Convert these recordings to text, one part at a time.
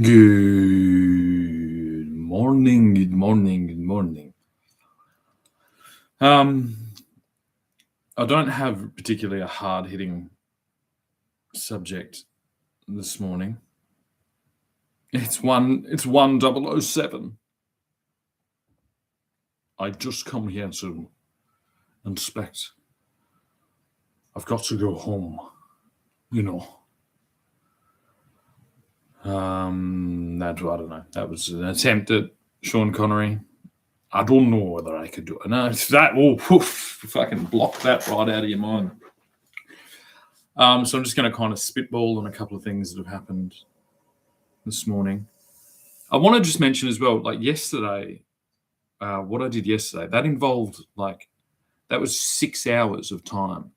Good morning, good morning, good morning. I don't have particularly a hard-hitting subject this morning. It's 1007. I just come here to inspect. I've got to go home, you know. I don't know. That was an attempt at Sean Connery. I don't know whether I could do it. No, it's that. Oh, fucking block that right out of your mind. So I'm just going to kind of spitball on a couple of things that have happened this morning. I want to just mention as well, like yesterday, what I did yesterday, that involved that was 6 hours of time,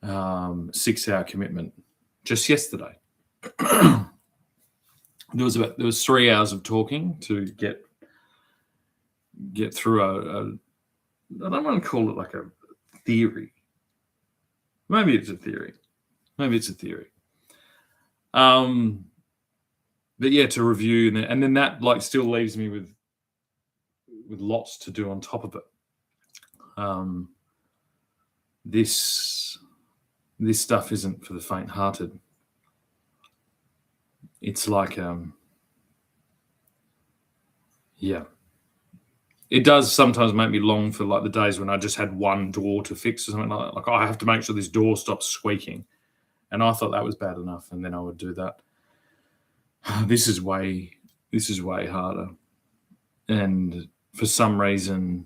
6-hour commitment just yesterday. There was 3 hours of talking to get through I don't want to call it like a theory. Maybe it's a theory. But yeah, to review and then that still leaves me with lots to do on top of it. This stuff isn't for the faint-hearted. It's like it does sometimes make me long for the days when I just had one door to fix or something like that. Like, I have to make sure this door stops squeaking. And I thought that was bad enough, and then I would do that. This is way harder. And for some reason,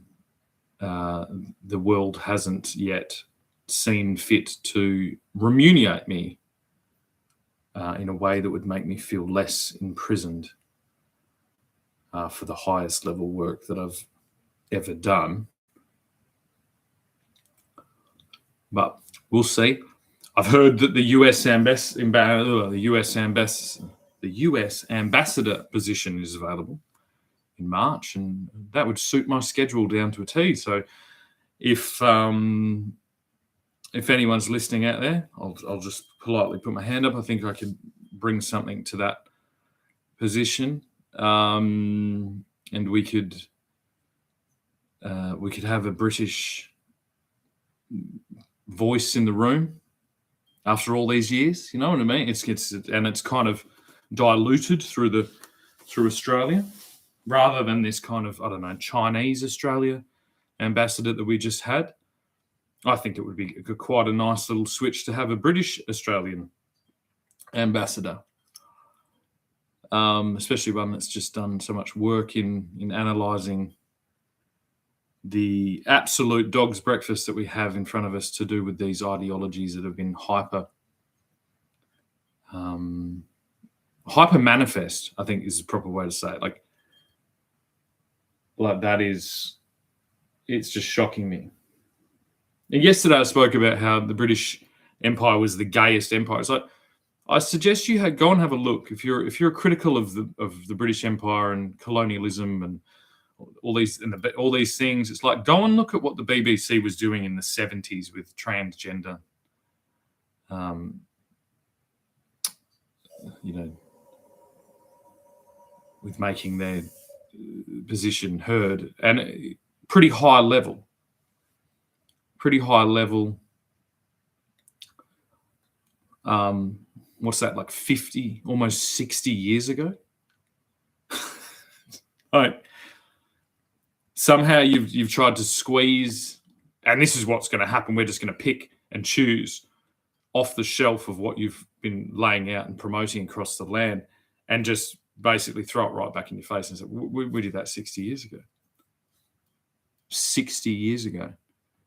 the world hasn't yet seen fit to remunerate me in a way that would make me feel less imprisoned for the highest level work that I've ever done. But we'll see. I've heard that the US ambassador position is available in March, and that would suit my schedule down to a T. So if anyone's listening out there, I'll just politely put my hand up. I think I could bring something to that position, and we could have a British voice in the room after all these years. You know what I mean? It's kind of diluted through Australia, rather than this kind of, I don't know, Chinese Australia ambassador that we just had. I think it would be quite a nice little switch to have a British Australian ambassador, especially one that's just done so much work in analysing the absolute dog's breakfast that we have in front of us to do with these ideologies that have been hyper manifest, I think is the proper way to say it. Like that is, it's just shocking me. And yesterday I spoke about how the British Empire was the gayest empire. It's like, I suggest you go and have a look. If you're critical of the British Empire and colonialism and all these things, it's like, go and look at what the BBC was doing in the 70s with transgender, with making their position heard, and pretty high level. What's that, like 50, almost 60 years ago? Like, somehow you've tried to squeeze, and this is what's going to happen. We're just going to pick and choose off the shelf of what you've been laying out and promoting across the land, and just basically throw it right back in your face and say, we did that 60 years ago. 60 years ago.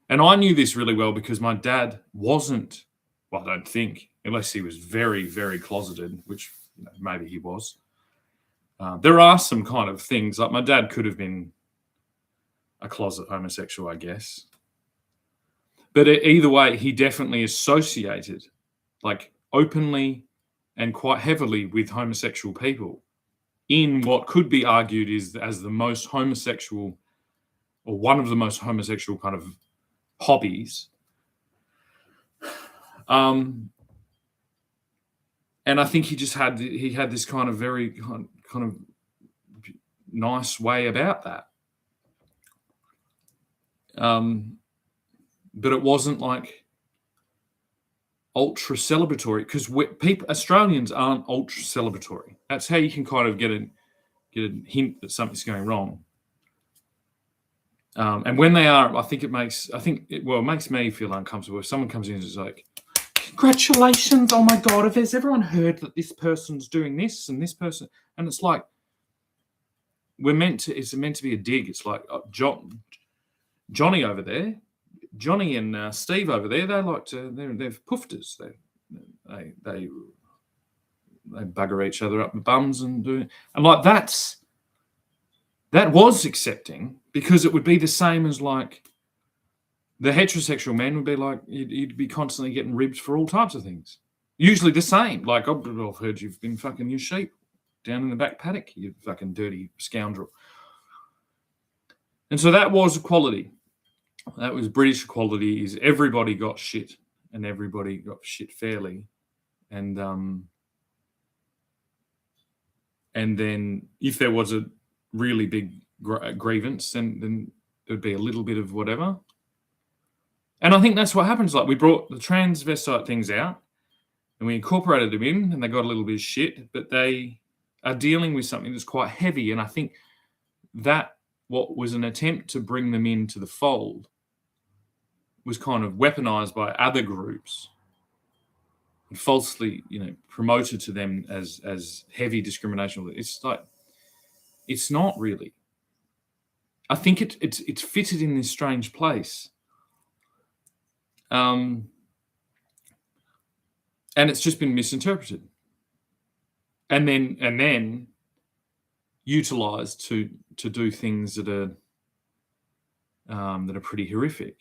And I knew this really well because my dad wasn't, well, I don't think, unless he was very, very closeted, which maybe he was. There are some kind of things, like my dad could have been a closet homosexual, I guess. But either way, he definitely associated, like, openly and quite heavily with homosexual people in what could be argued is as the most homosexual, or one of the most homosexual kind of hobbies. And And I think he had this kind of very kind of nice way about that. But it wasn't like ultra celebratory, because Australians aren't ultra celebratory. That's how you can kind of get a hint that something's going wrong. And when they are, it makes me feel uncomfortable. If someone comes in and is like, "Congratulations! Oh my God! Has everyone heard that this person's doing this and this person?" And it's like, it's meant to be a dig. It's like Johnny over there, Johnny and Steve over there. They're poofters. They bugger each other up the bums and do it. And like that was accepting, because it would be the same as like the heterosexual man would be like, you'd be constantly getting ribbed for all types of things. Usually the same. Like, I've heard you've been fucking your sheep down in the back paddock, you fucking dirty scoundrel. And so that was equality. That was British equality, is everybody got shit and everybody got shit fairly. And then if there was a really big grievance, then there'd be a little bit of whatever. And I think that's what happens. Like, we brought the transvestite things out and we incorporated them in, and they got a little bit of shit, but they are dealing with something that's quite heavy. And I think that what was an attempt to bring them into the fold was kind of weaponized by other groups and falsely, promoted to them as heavy discrimination. It's like, it's not really. I think it's fitted in this strange place. And it's just been misinterpreted. And then utilized to do things that are pretty horrific,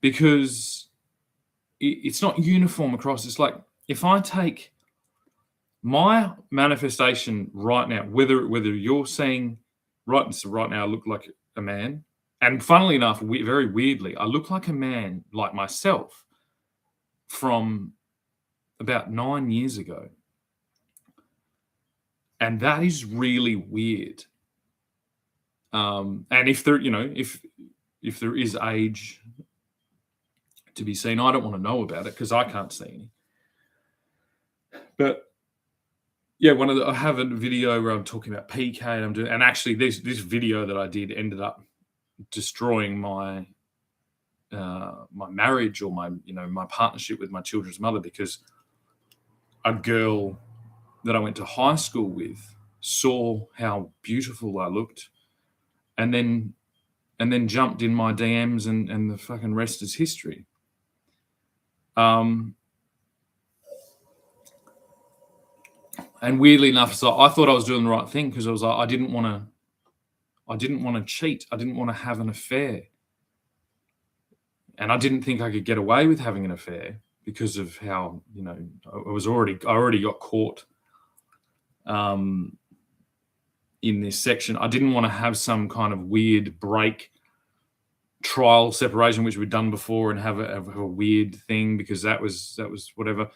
because it's not uniform across. It's like, if I take my manifestation right now, whether you're saying right now I look like a man, and funnily enough, very weirdly, I look like a man, like myself, from about 9 years ago. And that is really weird. And if there, if there is age to be seen, I don't want to know about it because I can't see any. But yeah, I have a video where I'm talking about PK, and actually this video that I did ended up destroying my my marriage, or my partnership with my children's mother, because a girl that I went to high school with saw how beautiful I looked, and then jumped in my DMs, and the fucking rest is history. And weirdly enough, so I thought I was doing the right thing, because I was like, I didn't want to cheat. I didn't want to have an affair. And I didn't think I could get away with having an affair because of how, I already got caught in this section. I didn't want to have some kind of weird break, trial separation, which we'd done before, and have a weird thing, because that was whatever.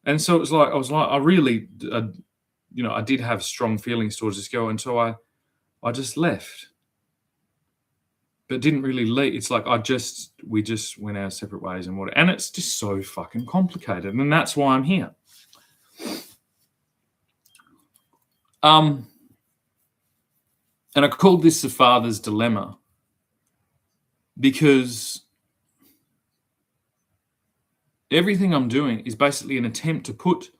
And so it was like, I really, I did have strong feelings towards this girl, and so I just left, but didn't really leave. It's like we just went our separate ways, and it's just so fucking complicated, and that's why I'm here. And I called this the father's dilemma, because everything I'm doing is basically an attempt to put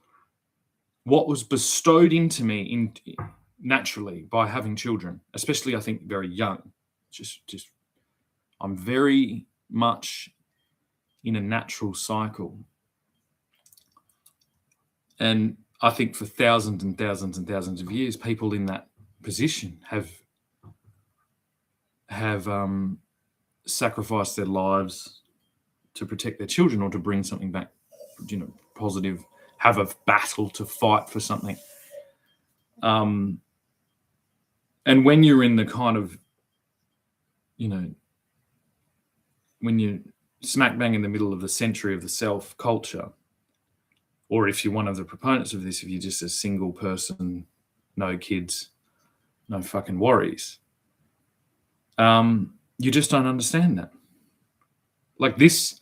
what was bestowed into me naturally by having children, especially, I think, very young. Just I'm very much in a natural cycle. And I think for thousands and thousands and thousands of years, people in that position have sacrificed their lives to protect their children, or to bring something back, positive, have a battle to fight for something. And when you're in the kind of, when you're smack bang in the middle of the century of the self culture, or if you're one of the proponents of this, if you're just a single person, no kids, no fucking worries, you just don't understand that. Like this,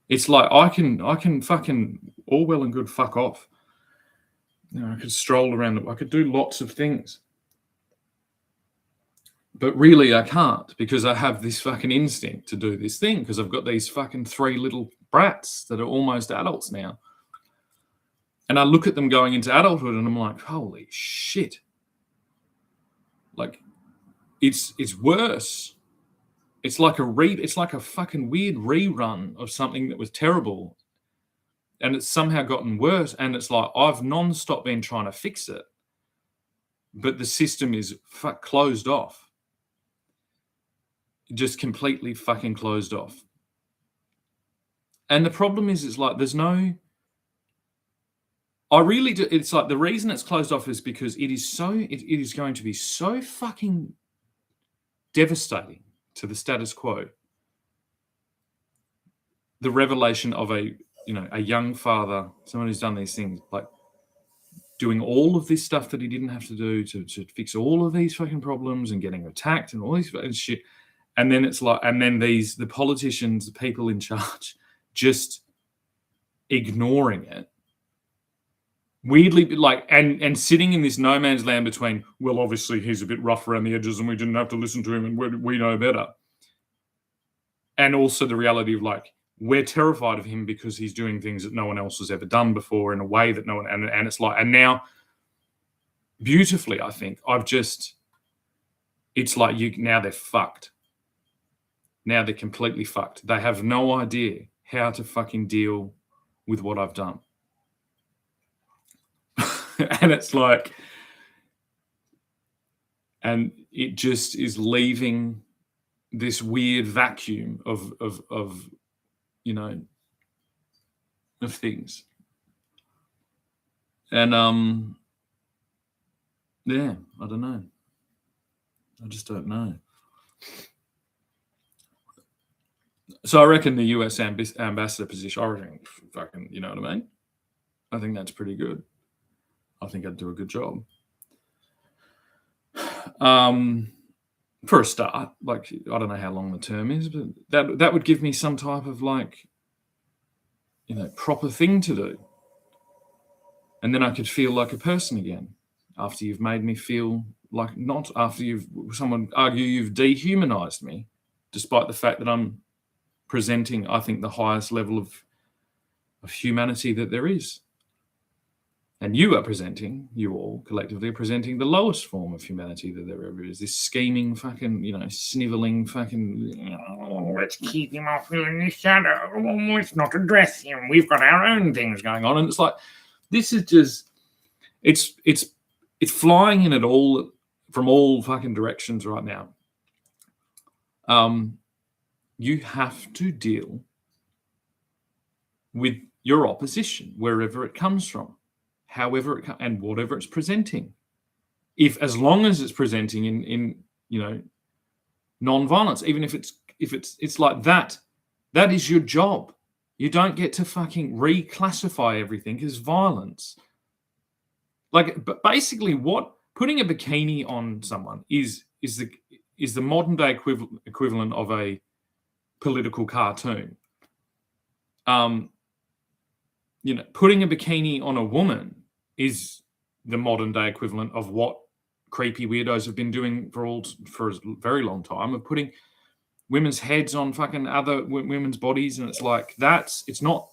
it's like I can fucking all well and good fuck off. I could stroll around. I could do lots of things. But really, I can't, because I have this fucking instinct to do this thing, because I've got these fucking 3 little brats that are almost adults now. And I look at them going into adulthood and I'm like, holy shit. Like, it's worse. It's like a fucking weird rerun of something that was terrible. And it's somehow gotten worse. And it's like, I've non-stop been trying to fix it, but the system is closed off. Just completely fucking closed off. And the problem is, it's like, there's no, I really do. It's like, the reason it's closed off is because it is going to be so fucking devastating to the status quo. The revelation of a young father, someone who's done these things, like doing all of this stuff that he didn't have to do to fix all of these fucking problems, and getting attacked and all this shit. And then it's like, and then the politicians, the people in charge, just ignoring it. Weirdly, like, and sitting in this no man's land between, well, obviously he's a bit rough around the edges and we didn't have to listen to him and we know better. And also the reality of, like, we're terrified of him because he's doing things that no one else has ever done before in a way that no one, and it's like, and now beautifully, I think it's like now they're fucked. Now they're completely fucked. They have no idea how to fucking deal with what I've done. And it's like, and it just is leaving this weird vacuum of things. And yeah, I don't know. I just don't know. So I reckon the US ambassador position, I reckon fucking, you know what I mean? I think that's pretty good. I think I'd do a good job. For a start, like, I don't know how long the term is, but that would give me some type of, like, proper thing to do. And then I could feel like a person again, after you've made me feel like, not after someone argue you've dehumanized me, despite the fact that I'm presenting, I think, the highest level of humanity that there is. And you all collectively are presenting the lowest form of humanity that there ever is. This scheming fucking, sniveling fucking, let's keep him off in the shadow. Let's not address him. We've got our own things going on. And it's like, this is just, it's flying in it all, from all fucking directions right now. You have to deal with your opposition, wherever it comes from, however it and whatever it's presenting. As long as it's presenting in non-violence, even if it's like that is your job. You don't get to fucking reclassify everything as violence. Like, but basically, what putting a bikini on someone is the modern day equivalent of a political cartoon. Putting a bikini on a woman is the modern day equivalent of what creepy weirdos have been doing for a very long time, of putting women's heads on fucking other women's bodies. And it's like, it's not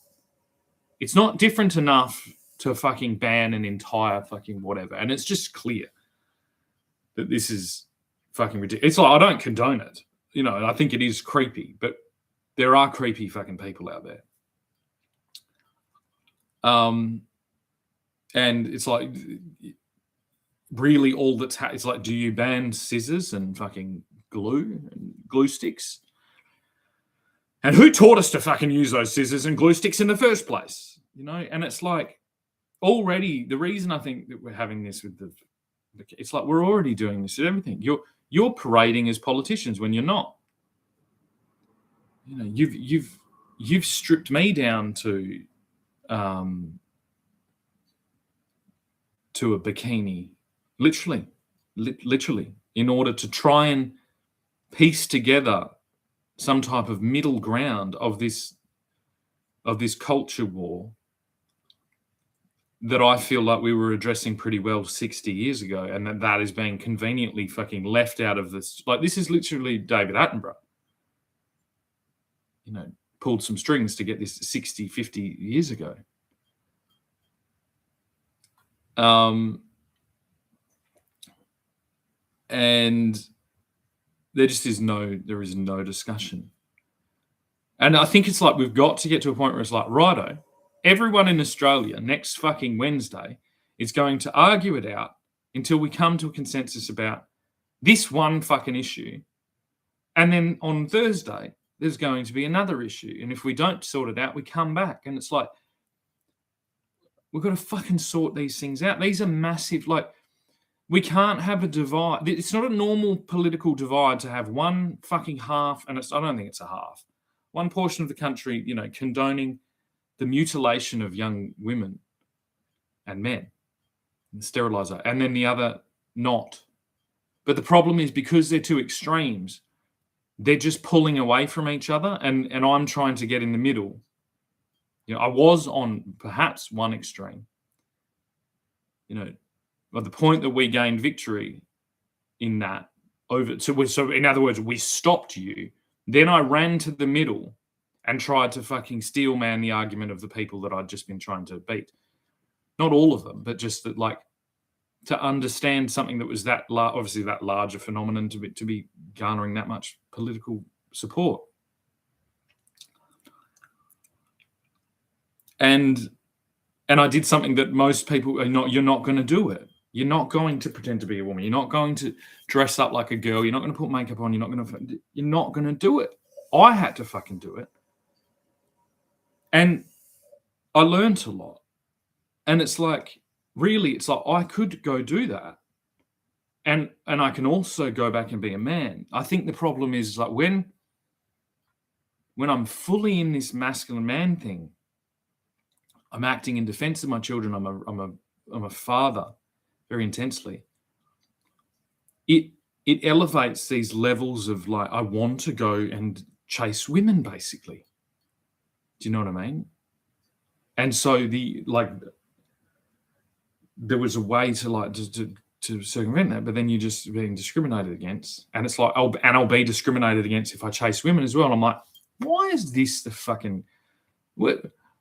different enough to fucking ban an entire fucking whatever. And it's just clear that this is fucking ridiculous. It's like, I don't condone it, and I think it is creepy, but there are creepy fucking people out there. And it's like, really all that's it's like, do you ban scissors and fucking glue and glue sticks? And who taught us to fucking use those scissors and glue sticks in the first place? And it's like, already, the reason I think that we're having this with it's like, we're already doing this with everything. You're parading as politicians when you're not. You've stripped me down to to a bikini, literally, in order to try and piece together some type of middle ground of this culture war that I feel like we were addressing pretty well 60 years ago, and that is being conveniently fucking left out of this. Like, this is literally David Attenborough, pulled some strings to get this 60, 50 years ago. And there is no discussion. And I think it's like we've got to get to a point where it's like, righto, everyone in Australia next fucking Wednesday is going to argue it out until we come to a consensus about this one fucking issue. And then on Thursday, there's going to be another issue. And if we don't sort it out, we come back. And it's like, we've got to fucking sort these things out. These are massive, like, we can't have a divide. It's not a normal political divide to have one fucking half, and I don't think it's a half. One portion of the country, condoning the mutilation of young women and men, and sterilizer, and then the other not. But the problem is, because they're two extremes, they're just pulling away from each other, and I'm trying to get in the middle. I was on perhaps one extreme. At the point that we gained victory in that so in other words, we stopped you. Then I ran to the middle and tried to fucking steel man the argument of the people that I'd just been trying to beat. Not all of them, but just that, like, to understand something that was that obviously that larger phenomenon to be garnering that much political support. And I did something that most people are not. You're not going to do it. You're not going to pretend to be a woman. You're not going to dress up like a girl. You're not going to put makeup on. You're not going to do it. I had to fucking do it. And I learned a lot. And it's like, really, it's like I could go do that. And I can also go back and be a man. I think the problem is, like, when I'm fully in this masculine man thing, I'm acting in defense of my children. I'm a father very intensely. It elevates these levels of, like, I want to go and chase women, basically. Do you know what I mean? And so there was a way to, like, to circumvent that, but then you're just being discriminated against. And it's like, I'll be discriminated against if I chase women as well. And I'm like, why is this the fucking...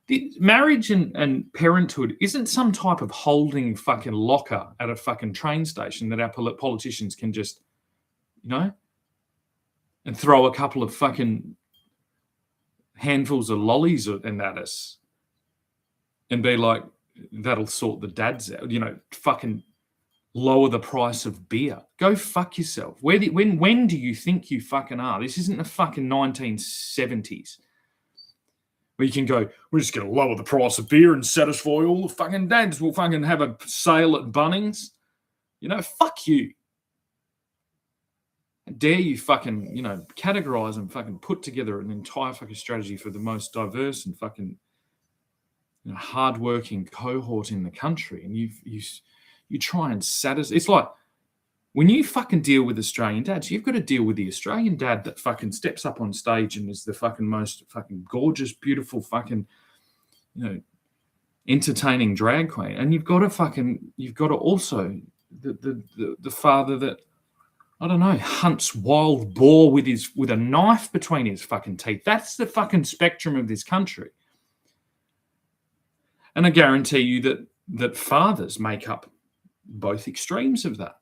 The marriage and parenthood isn't some type of holding fucking locker at a fucking train station that our politicians can just, and throw a couple of fucking handfuls of lollies at us and be like, that'll sort the dads out, fucking lower the price of beer. Go fuck yourself. When do you think you fucking are? This isn't the fucking 1970s. Where you can go, we're just going to lower the price of beer and satisfy all the fucking dads. We'll fucking have a sale at Bunnings. Fuck you. How dare you fucking, categorize and fucking put together an entire fucking strategy for the most diverse and fucking hardworking cohort in the country. And you try and satisfy. It's like, when you fucking deal with Australian dads, you've got to deal with the Australian dad that fucking steps up on stage and is the fucking most fucking gorgeous, beautiful, fucking, entertaining drag queen. And you've got to also the father that, I don't know, hunts wild boar with a knife between his fucking teeth. That's the fucking spectrum of this country. And I guarantee you that fathers make up both extremes of that.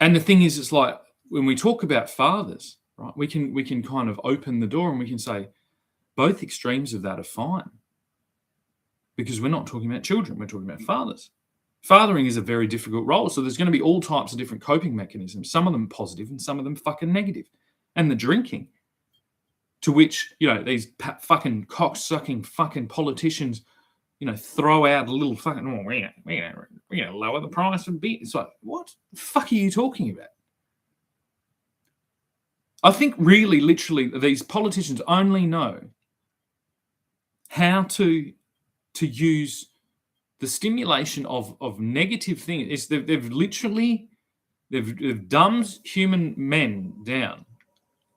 And the thing is, it's like, when we talk about fathers, right, we can kind of open the door and we can say both extremes of that are fine, because we're not talking about children, we're talking about fathers. Fathering is a very difficult role, so there's going to be all types of different coping mechanisms, some of them positive and some of them fucking negative. And the drinking, to which, these fucking cock-sucking fucking politicians, throw out a little fucking, we're going to lower the price of beer. It's like, what the fuck are you talking about? I think really, literally, these politicians only know how to use the stimulation of negative things is they've literally dumbed human men down,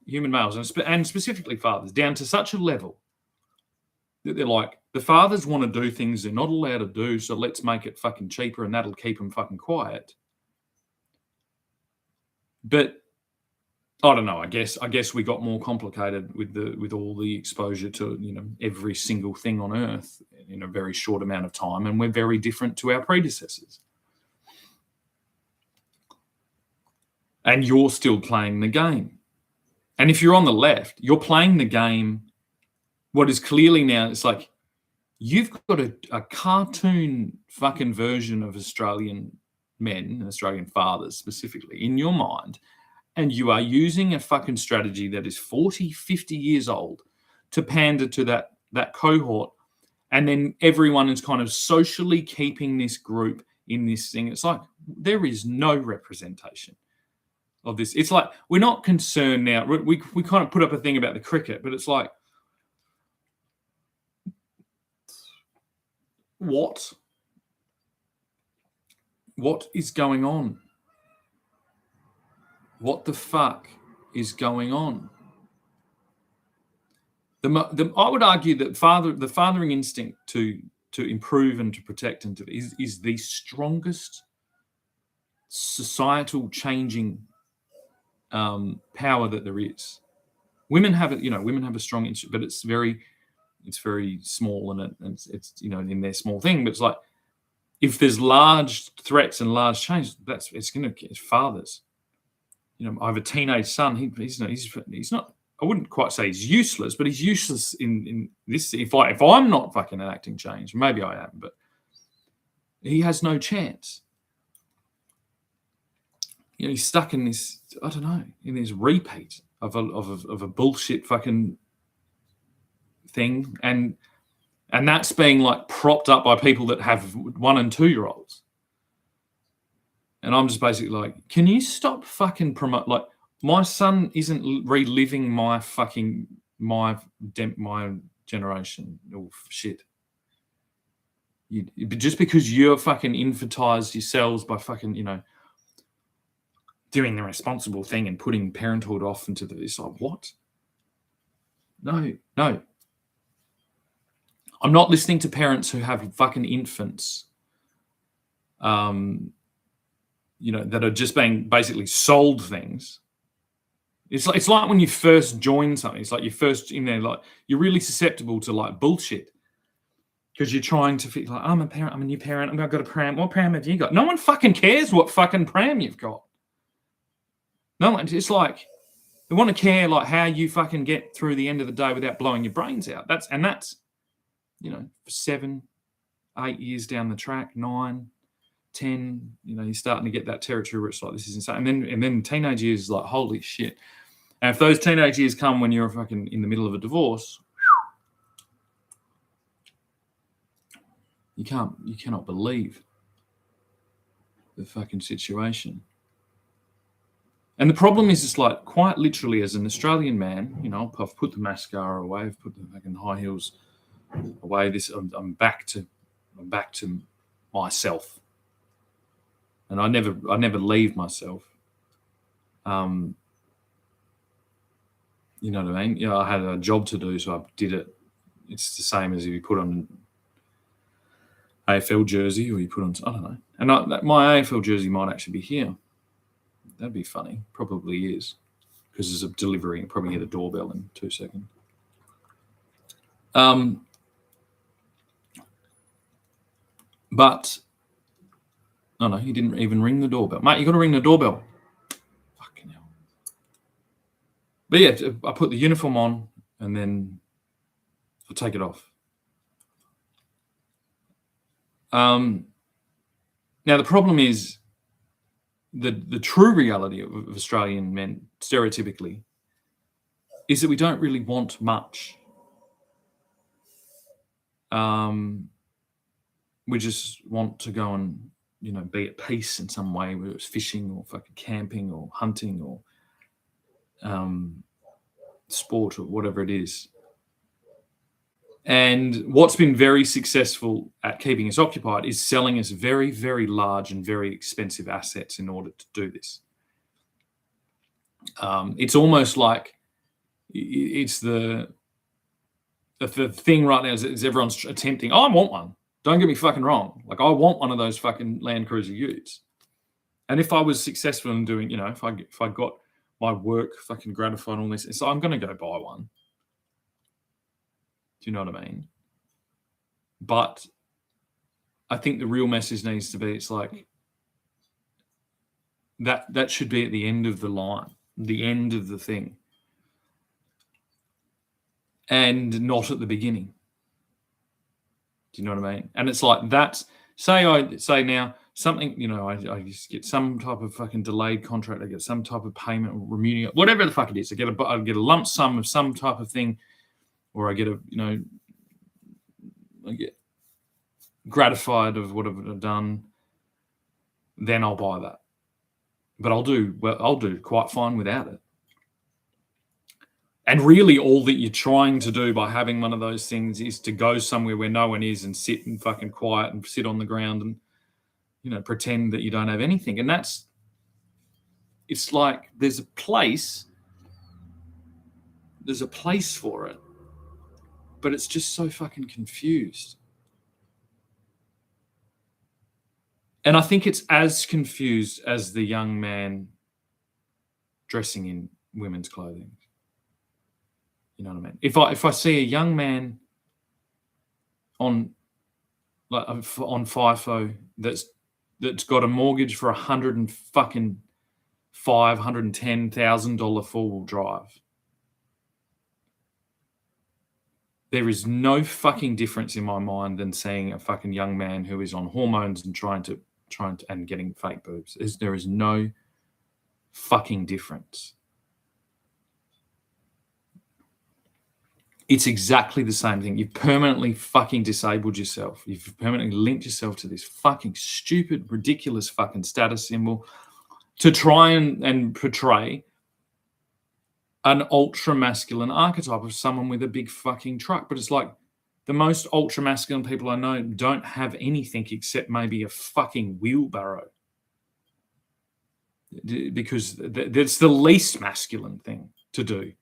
human males, and specifically fathers, down to such a level that they're like, the fathers want to do things they're not allowed to do, so let's make it fucking cheaper and that'll keep them fucking quiet. But I don't know. I guess we got more complicated with all the exposure to every single thing on Earth in a very short amount of time, and we're very different to our predecessors. And you're still playing the game. And if you're on the left, you're playing the game. What is clearly now, it's like you've got a cartoon fucking version of Australian men, Australian fathers specifically, in your mind, and you are using a fucking strategy that is 40, 50 years old to pander to that cohort, and then everyone is kind of socially keeping this group in this thing. It's like there is no representation of this. It's like we're not concerned now. We kind of put up a thing about the cricket, but it's like, what is going on? What the fuck is going on? I would argue that the fathering instinct to improve and to protect and is the strongest societal changing power that there is. Women have it, women have a strong instinct, but it's very small, and it's in their small thing. But it's like, if there's large threats and large change, it's fathers. I have a teenage son. He's not. I wouldn't quite say he's useless, but he's useless in this. If I'm not fucking enacting change, maybe I am, but he has no chance. He's stuck in this. I don't know, in this repeat of a bullshit fucking thing, and that's being like propped up by people that have 1 and 2 year olds. And I'm just basically like, can you stop fucking promote? Like, my son isn't reliving my generation or shit. Just because you're fucking infantilized yourselves by fucking doing the responsible thing and putting parenthood off into this, like, what? No. I'm not listening to parents who have fucking infants, that are just being basically sold things. It's like when you first join something. It's like you're first in there, like you're really susceptible to like bullshit because you're trying to feel like, I'm a parent, I'm a new parent, I've got a pram. What pram have you got? No one fucking cares what fucking pram you've got. No one. It's like they want to care like how you fucking get through the end of the day without blowing your brains out. That's 7, 8 years down the track, 9, 10, you're starting to get that territory where it's like, this is insane. And then teenage years is like, holy shit. And if those teenage years come when you're fucking in the middle of a divorce, you cannot believe the fucking situation. And the problem is, it's like, quite literally, as an Australian man, I've put the mascara away, I've put the fucking high heels away. I'm back to myself, and I never leave myself. You know what I mean? I had a job to do, so I did it. It's the same as if you put on an AFL jersey, or you put on, I don't know. And my AFL jersey might actually be here. That'd be funny. Probably is, because there's a delivery. You probably hear the doorbell in 2 seconds. But no, he didn't even ring the doorbell. Mate, you got to ring the doorbell. Fucking hell. But yeah, I put the uniform on and then I take it off. Now the problem is the true reality of Australian men, stereotypically, is that we don't really want much. We just want to go and be at peace in some way, whether it's fishing or fucking camping or hunting or sport or whatever it is. And what's been very successful at keeping us occupied is selling us very, very large and very expensive assets in order to do this. It's almost like it's the thing right now is everyone's attempting. Oh, I want one. Don't get me fucking wrong. Like, I want one of those fucking Land Cruiser Utes. And if I was successful in doing, if I got my work fucking gratified and all this, so I'm going to go buy one. Do you know what I mean? But I think the real message needs to be, it's like that should be at the end of the line, the end of the thing, and not at the beginning. Do you know what I mean? And it's like, that's, say now something, I just get some type of fucking delayed contract, I get some type of payment or remuneration, whatever the fuck it is. I get a lump sum of some type of thing, or I get I get gratified of whatever I've done, then I'll buy that. But I'll do quite fine without it. And really, all that you're trying to do by having one of those things is to go somewhere where no one is and sit and fucking quiet and sit on the ground and, pretend that you don't have anything. And it's like there's a place for it, but it's just so fucking confused. And I think it's as confused as the young man dressing in women's clothing. You know what I mean? If I see a young man on FIFO that's got a mortgage for $110,000 four-wheel drive, there is no fucking difference in my mind than seeing a fucking young man who is on hormones and trying to and getting fake boobs. There is no fucking difference. It's exactly the same thing. You've permanently fucking disabled yourself. You've permanently linked yourself to this fucking stupid, ridiculous fucking status symbol to try and portray an ultra masculine archetype of someone with a big fucking truck. But it's like, the most ultra masculine people I know don't have anything except maybe a fucking wheelbarrow, because that's the least masculine thing to do,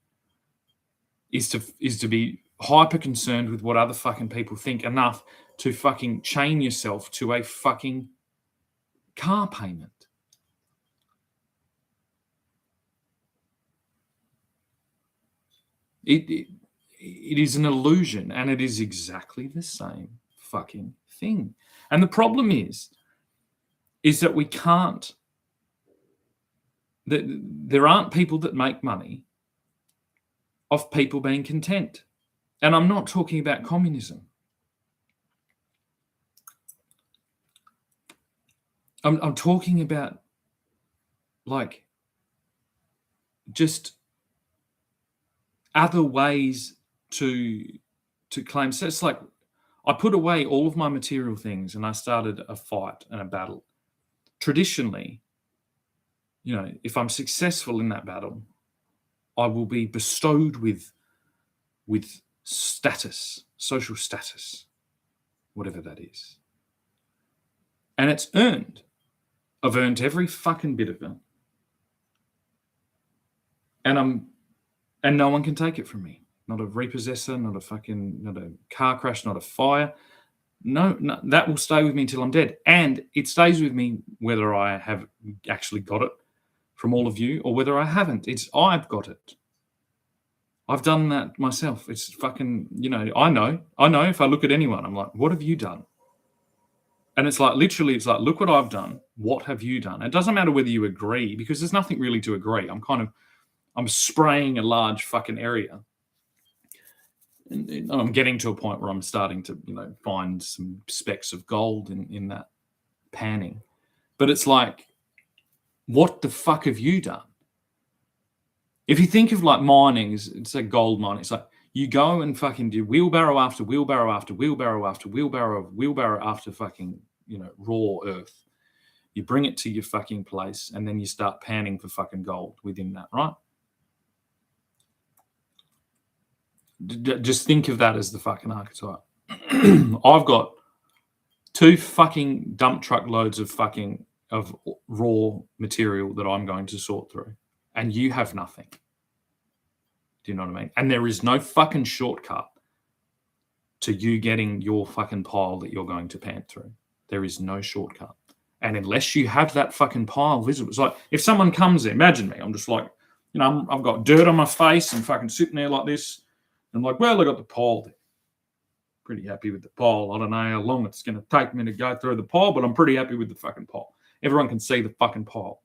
is to be hyper concerned with what other fucking people think enough to fucking chain yourself to a fucking car payment. It is an illusion, and it is exactly the same fucking thing. And the problem is that we can't, that there aren't people that make money of people being content. And I'm not talking about communism. I'm talking about, like, just other ways to claim. So it's like, I put away all of my material things and I started a fight and a battle. Traditionally, if I'm successful in that battle, I will be bestowed with status, social status, whatever that is. And it's earned. I've earned every fucking bit of it. And no one can take it from me. Not a repossessor, not a car crash, not a fire. No, that will stay with me until I'm dead. And it stays with me whether I have actually got it from all of you or whether I haven't. I've got it. I've done that myself. It's fucking, I know if I look at anyone, I'm like, what have you done? And it's like, literally, it's like, look what I've done. What have you done? It doesn't matter whether you agree, because there's nothing really to agree. I'm spraying a large fucking area. And I'm getting to a point where I'm starting to, find some specks of gold in that panning. But it's like, what the fuck have you done? If you think of like mining, it's a gold mine. It's like you go and fucking do wheelbarrow after wheelbarrow after wheelbarrow after wheelbarrow after fucking, raw earth. You bring it to your fucking place and then you start panning for fucking gold within that, right? Just think of that as the fucking archetype. I've got 2 fucking dump truck loads of raw material that I'm going to sort through, and you have nothing. Do you know what I mean? And there is no fucking shortcut to you getting your fucking pile that you're going to pant through. There is no shortcut. And unless you have that fucking pile visible, it's like if someone comes in, imagine me, I'm just like, I've got dirt on my face and fucking sitting there like this. And I'm like, well, I got the pile there. Pretty happy with the pile. I don't know how long it's going to take me to go through the pile, but I'm pretty happy with the fucking pile. Everyone can see the fucking pile.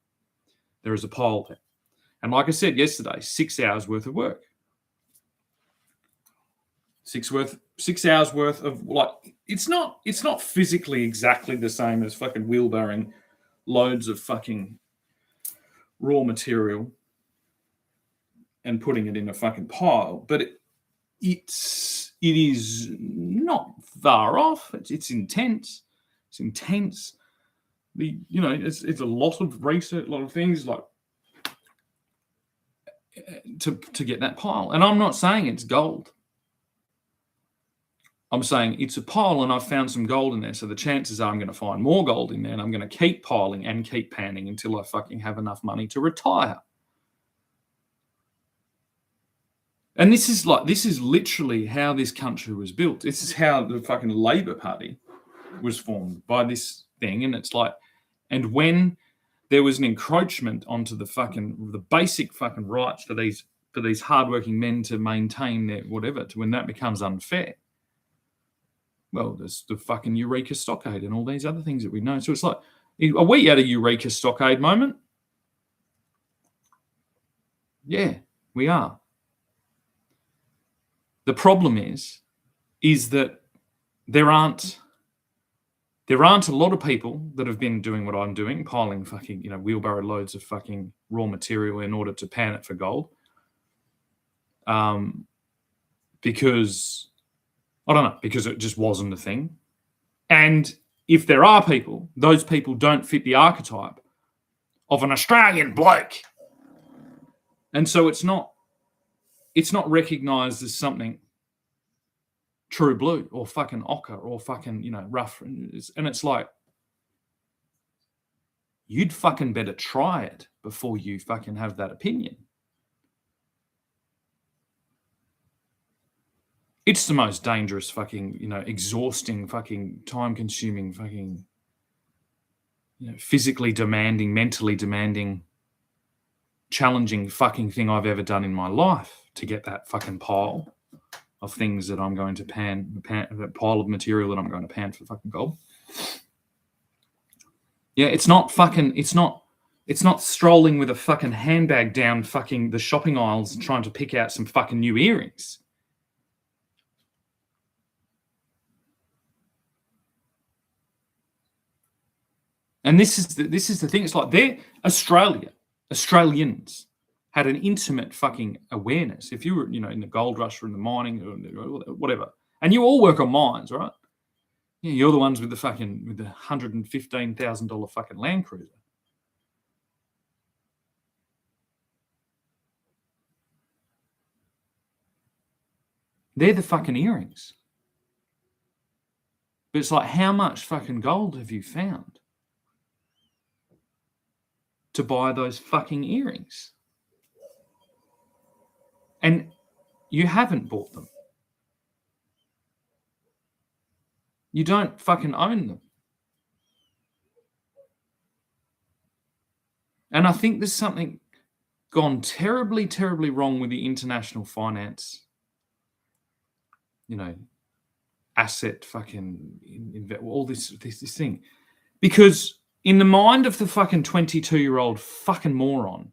There is a pile there. And like I said yesterday, 6 hours worth of work. 6 hours worth of, like, it's not physically exactly the same as fucking wheelbarrowing loads of fucking raw material and putting it in a fucking pile, but it is not far off. It's intense. It's intense. It's a lot of research, a lot of things like to get that pile. And I'm not saying it's gold. I'm saying it's a pile and I've found some gold in there. So the chances are I'm going to find more gold in there, and I'm going to keep piling and keep panning until I fucking have enough money to retire. And this is literally how this country was built. This is how the fucking Labor Party was formed, by this thing. And it's like, and when there was an encroachment onto the basic fucking rights for these hardworking men to maintain their whatever, to when that becomes unfair, well, there's the fucking Eureka Stockade and all these other things that we know. So it's like, are we at a Eureka Stockade moment? Yeah, we are. The problem is that there aren't a lot of people that have been doing what I'm doing, piling fucking, wheelbarrow loads of fucking raw material in order to pan it for gold. Because I don't know, because it just wasn't a thing. And if there are people, those people don't fit the archetype of an Australian bloke. And so it's not recognized as something true blue or fucking ochre or fucking, rough. And it's like, you'd fucking better try it before you fucking have that opinion. It's the most dangerous fucking, exhausting fucking time-consuming fucking, physically demanding, mentally demanding, challenging fucking thing I've ever done in my life to get that fucking pile of things that I'm going to pan, that pile of material that I'm going to pan for fucking gold. Yeah, it's not strolling with a fucking handbag down fucking the shopping aisles and trying to pick out some fucking new earrings. And this is the thing. It's like Australians had an intimate fucking awareness. If you were, in the gold rush or in the mining or whatever, and you all work on mines, right? Yeah, you're the ones with the $115,000 fucking Land Cruiser. They're the fucking earrings. But it's like, how much fucking gold have you found to buy those fucking earrings? And you haven't bought them. You don't fucking own them. And I think there's something gone terribly, terribly wrong with the international finance, asset fucking, all this thing. Because in the mind of the fucking 22-year-old fucking moron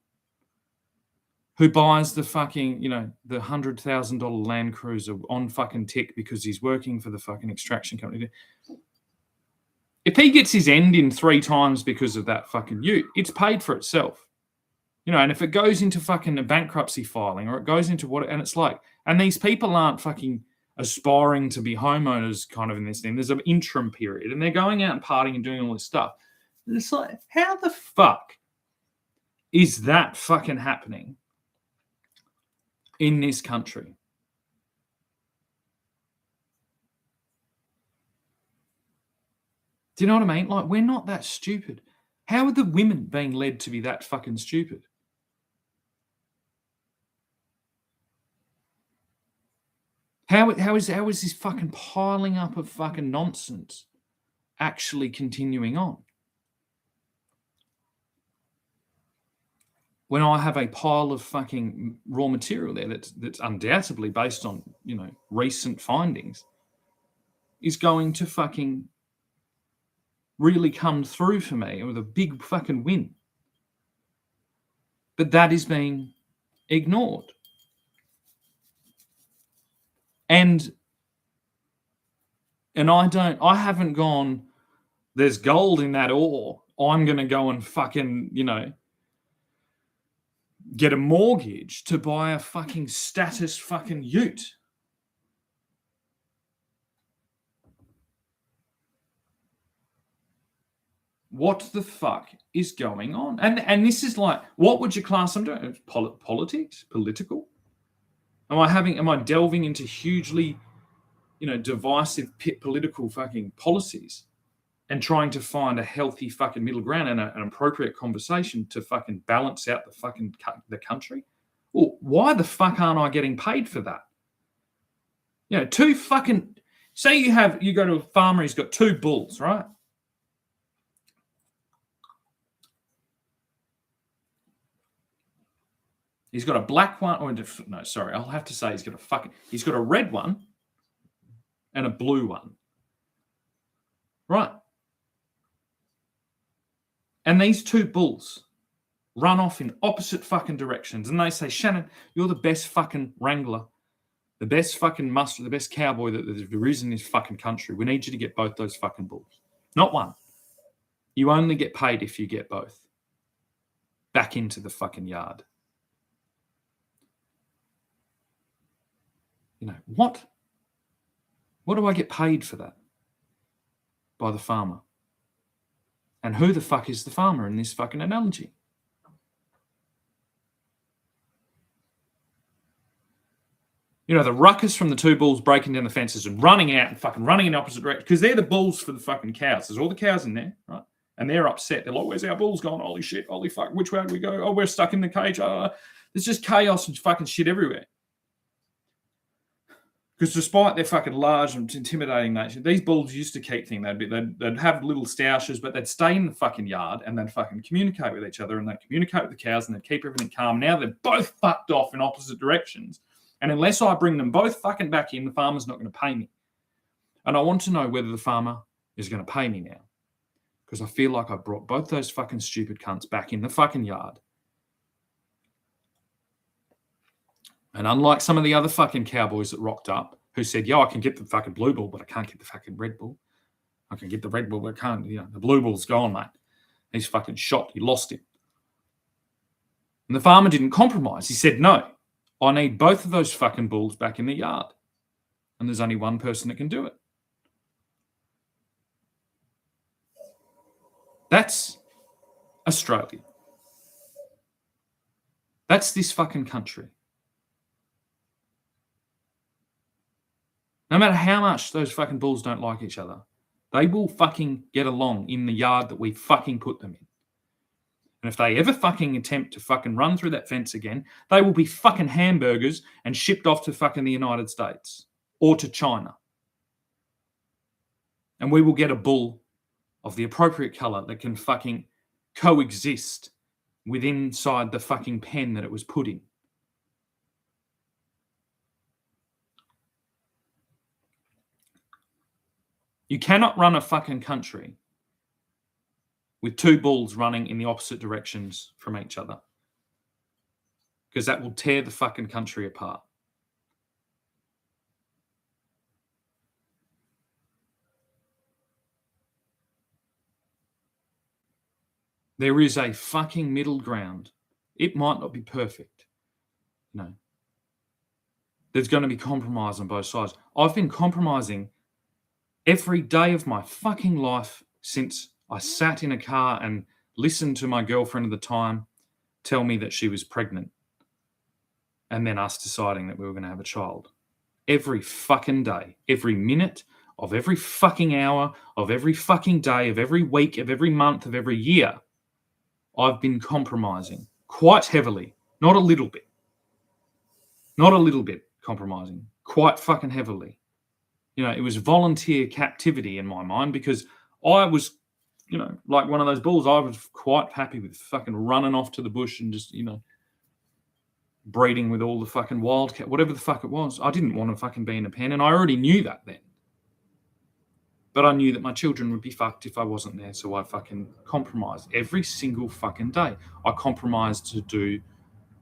who buys the fucking, the $100,000 Land Cruiser on fucking tick because he's working for the fucking extraction company, if he gets his end in 3 times because of that fucking ute, it's paid for itself. And if it goes into fucking a bankruptcy filing or it goes into and it's like, and these people aren't fucking aspiring to be homeowners kind of in this thing. There's an interim period and they're going out and partying and doing all this stuff. And it's like, how the fuck is that fucking happening in this country? Do you know what I mean? Like, we're not that stupid. How are the women being led to be that fucking stupid? How is this fucking piling up of fucking nonsense actually continuing on? When I have a pile of fucking raw material there that's undoubtedly based on, recent findings, is going to fucking really come through for me with a big fucking win. But that is being ignored. And I haven't gone, there's gold in that ore, I'm going to go and fucking, get a mortgage to buy a fucking status fucking ute. What the fuck is going on? And this is like, what would you class them doing? Politics? Political? Am I delving into hugely, divisive political fucking policies and trying to find a healthy fucking middle ground and an appropriate conversation to fucking balance out the country? Well, why the fuck aren't I getting paid for that? Say you go to a farmer, he's got 2 bulls, right? He's got a black one, I'll have to say he's got a red one and a blue one. Right. And these 2 bulls run off in opposite fucking directions. And they say, Shannon, you're the best fucking wrangler, the best fucking muster, the best cowboy that there is in this fucking country. We need you to get both those fucking bulls. Not one. You only get paid if you get both. Back into the fucking yard. What? What do I get paid for that? By the farmer. And who the fuck is the farmer in this fucking analogy? The ruckus from the 2 bulls breaking down the fences and running out and fucking running in the opposite direction, because they're the bulls for the fucking cows. There's all the cows in there, right? And they're upset. They're like, where's our bulls gone? Holy shit, holy fuck, which way do we go? Oh, we're stuck in the cage. There's just chaos and fucking shit everywhere. Because despite their fucking large and intimidating nature, these bulls used to keep things. They'd have little stoushes, but they'd stay in the fucking yard and they'd fucking communicate with each other and they'd communicate with the cows and they'd keep everything calm. Now they're both fucked off in opposite directions. And unless I bring them both fucking back in, the farmer's not going to pay me. And I want to know whether the farmer is going to pay me now. Because I feel like I brought both those fucking stupid cunts back in the fucking yard. And unlike some of the other fucking cowboys that rocked up, who said, I can get the fucking blue bull, but I can't get the fucking red bull. I can get the red bull, but I can't, the blue bull's gone, mate. He's fucking shot. You lost him. And the farmer didn't compromise. He said, no, I need both of those fucking bulls back in the yard. And there's only one person that can do it. That's Australia. That's this fucking country. No matter how much those fucking bulls don't like each other, they will fucking get along in the yard that we fucking put them in. And if they ever fucking attempt to fucking run through that fence again, they will be fucking hamburgers and shipped off to fucking the United States or to China. And we will get a bull of the appropriate colour that can fucking coexist with inside the fucking pen that it was put in. You cannot run a fucking country with 2 bulls running in the opposite directions from each other, because that will tear the fucking country apart. There is a fucking middle ground. It might not be perfect. There's going to be compromise on both sides. I've been compromising every day of my fucking life since I sat in a car and listened to my girlfriend at the time tell me that she was pregnant, and then us deciding that we were going to have a child. Every fucking day, every minute of every fucking hour, of every fucking day, of every week, of every month, of every year, I've been compromising quite heavily, not a little bit. Not a little bit compromising, quite fucking heavily. You know, it was volunteer captivity in my mind because I was, you know, like one of those bulls. I was quite happy with fucking running off to the bush and just, you know, breeding with all the fucking wildcat, whatever the fuck it was. I didn't want to fucking be in a pen, and I already knew that then. But I knew that my children would be fucked if I wasn't there, so I fucking compromised every single fucking day. I compromised to do,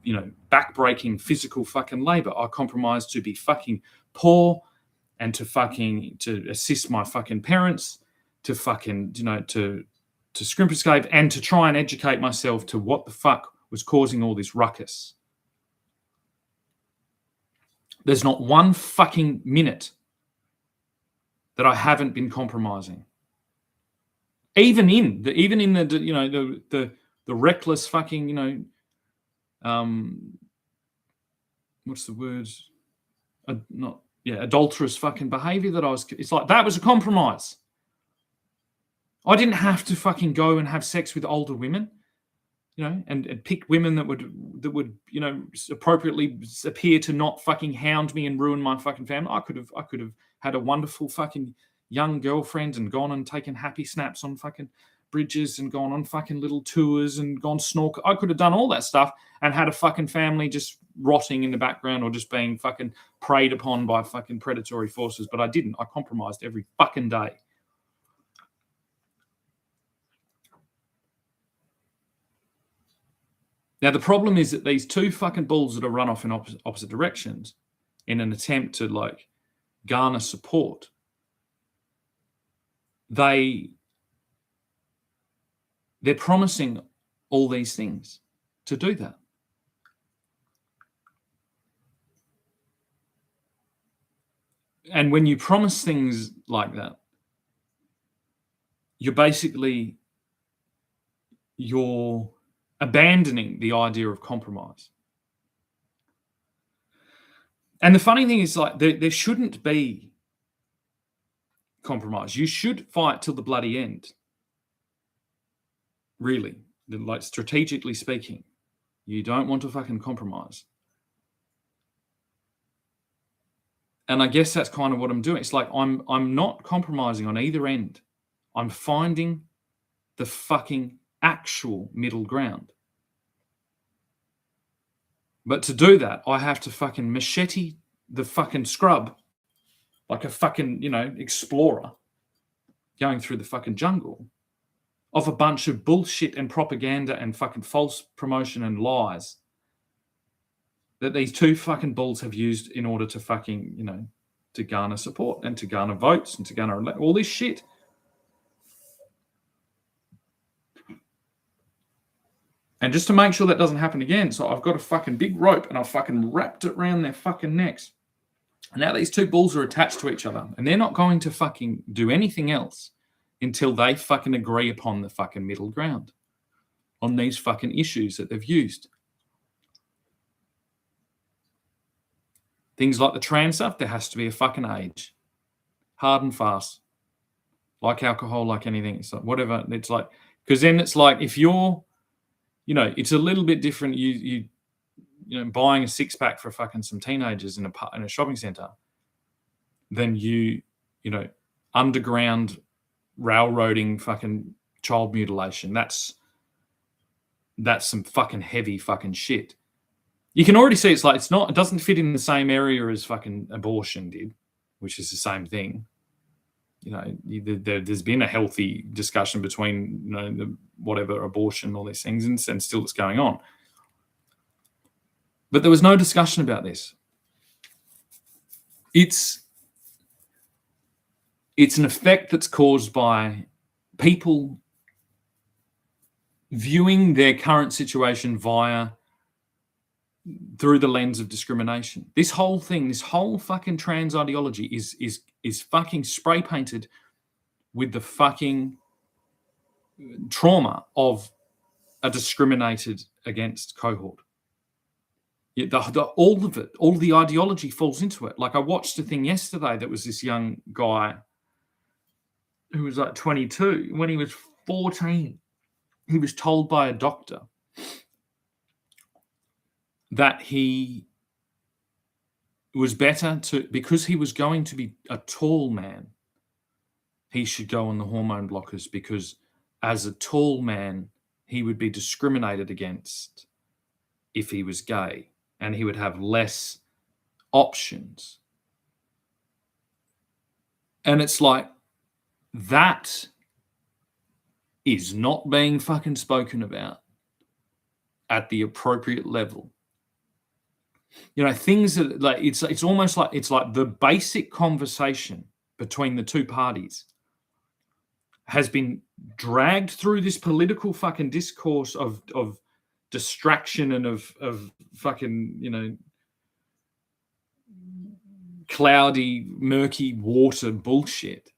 you know, backbreaking physical fucking labor. I compromised to be fucking poor and to assist my fucking parents, to fucking, you know, to scrimp escape and to try and educate myself to what the fuck was causing all this ruckus. There's not one fucking minute that I haven't been compromising. Even in the you know, the reckless fucking, you know, what's the word? Adulterous fucking behavior that I was. It's like that was a compromise. I didn't have to fucking go and have sex with older women, you know, and pick women that would, you know, appropriately appear to not fucking hound me and ruin my fucking family. I could have had a wonderful fucking young girlfriend and gone and taken happy snaps on fucking bridges and gone on fucking little tours and gone snorkel. I could have done all that stuff and had a fucking family just rotting in the background or just being fucking preyed upon by fucking predatory forces. But I didn't. I compromised every fucking day. Now, the problem is that these two fucking bulls that are run off in opposite directions in an attempt to, like, garner support, they're promising all these things to do that. And when you promise things like that, you're abandoning the idea of compromise. And the funny thing is, like, there shouldn't be compromise. You should fight till the bloody end. Really, like, strategically speaking, you don't want to fucking compromise. And I guess that's kind of what I'm doing. It's like I'm not compromising on either end. I'm finding the fucking actual middle ground. But to do that, I have to fucking machete the fucking scrub like a fucking, you know, explorer going through the fucking jungle of a bunch of bullshit and propaganda and fucking false promotion and lies that these two fucking bulls have used in order to fucking, you know, to garner support and to garner votes and to garner all this shit. And just to make sure that doesn't happen again, so I've got a fucking big rope and I've fucking wrapped it around their fucking necks. And now these two bulls are attached to each other and they're not going to fucking do anything else until they fucking agree upon the fucking middle ground on these fucking issues that they've used. Things like the trans stuff, there has to be a fucking age. Hard and fast. Like alcohol, like anything. It's like whatever. It's like, because then it's like if you're, you know, it's a little bit different. You know, buying a six-pack for fucking some teenagers in a shopping centre than you know, underground railroading fucking child mutilation. That's some fucking heavy fucking shit. You can already see it doesn't fit in the same area as fucking abortion did, which is the same thing. You know, there's been a healthy discussion between, you know, whatever abortion, all these things, and still it's going on. But there was no discussion about this. It's an effect that's caused by people viewing their current situation through the lens of discrimination. This whole fucking trans ideology is fucking spray painted with the fucking trauma of a discriminated against cohort. All of the ideology falls into it. Like, I watched a thing yesterday that was this young guy who was like 22, when he was 14, he was told by a doctor that he was better to, because he was going to be a tall man, he should go on the hormone blockers, because as a tall man, he would be discriminated against if he was gay, and he would have less options. And it's like, that is not being fucking spoken about at the appropriate level. You know, things that, like, it's almost like, it's like the basic conversation between the two parties has been dragged through this political fucking discourse of distraction and of fucking, you know, cloudy, murky water bullshit.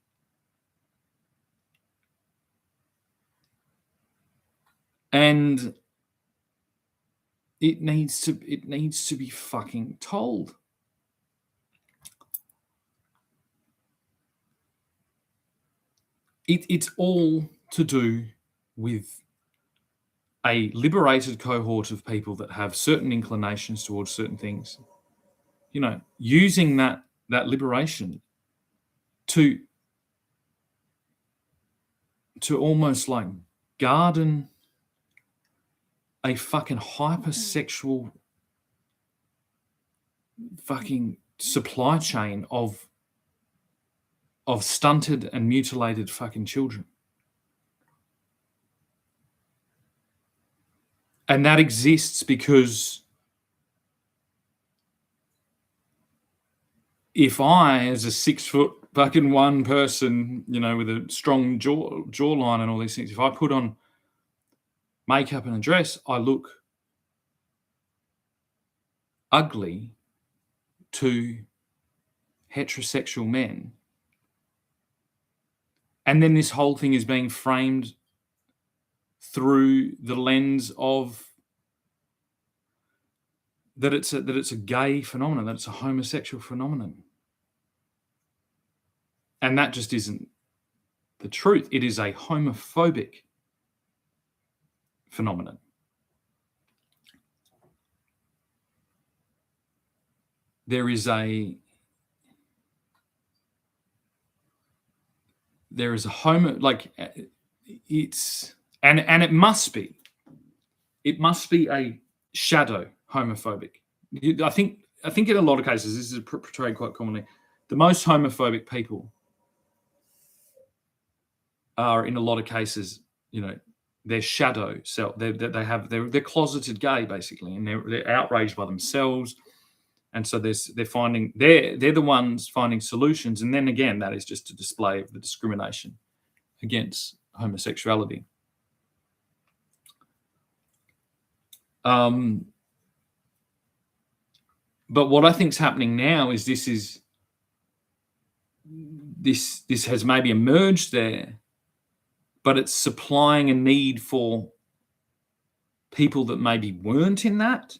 And it needs to be fucking told. It's all to do with a liberated cohort of people that have certain inclinations towards certain things, you know, using that liberation to almost like garden a fucking hypersexual fucking supply chain of stunted and mutilated fucking children. And that exists because if I, as a 6 foot fucking one person, you know, with a strong jawline and all these things, if I put on makeup and a dress, I look ugly to heterosexual men. And then this whole thing is being framed through the lens of that it's a gay phenomenon, that it's a homosexual phenomenon. And that just isn't the truth. It is a homophobic phenomenon. There is a it's and it must be a shadow homophobic. I think in a lot of cases, this is portrayed quite commonly, the most homophobic people are, in a lot of cases, you know, their shadow self. They're closeted gay, basically, and they're outraged by themselves, and so they're the ones finding solutions. And then again, that is just a display of the discrimination against homosexuality. But what I think is happening now is this has maybe emerged there, but it's supplying a need for people that maybe weren't in that,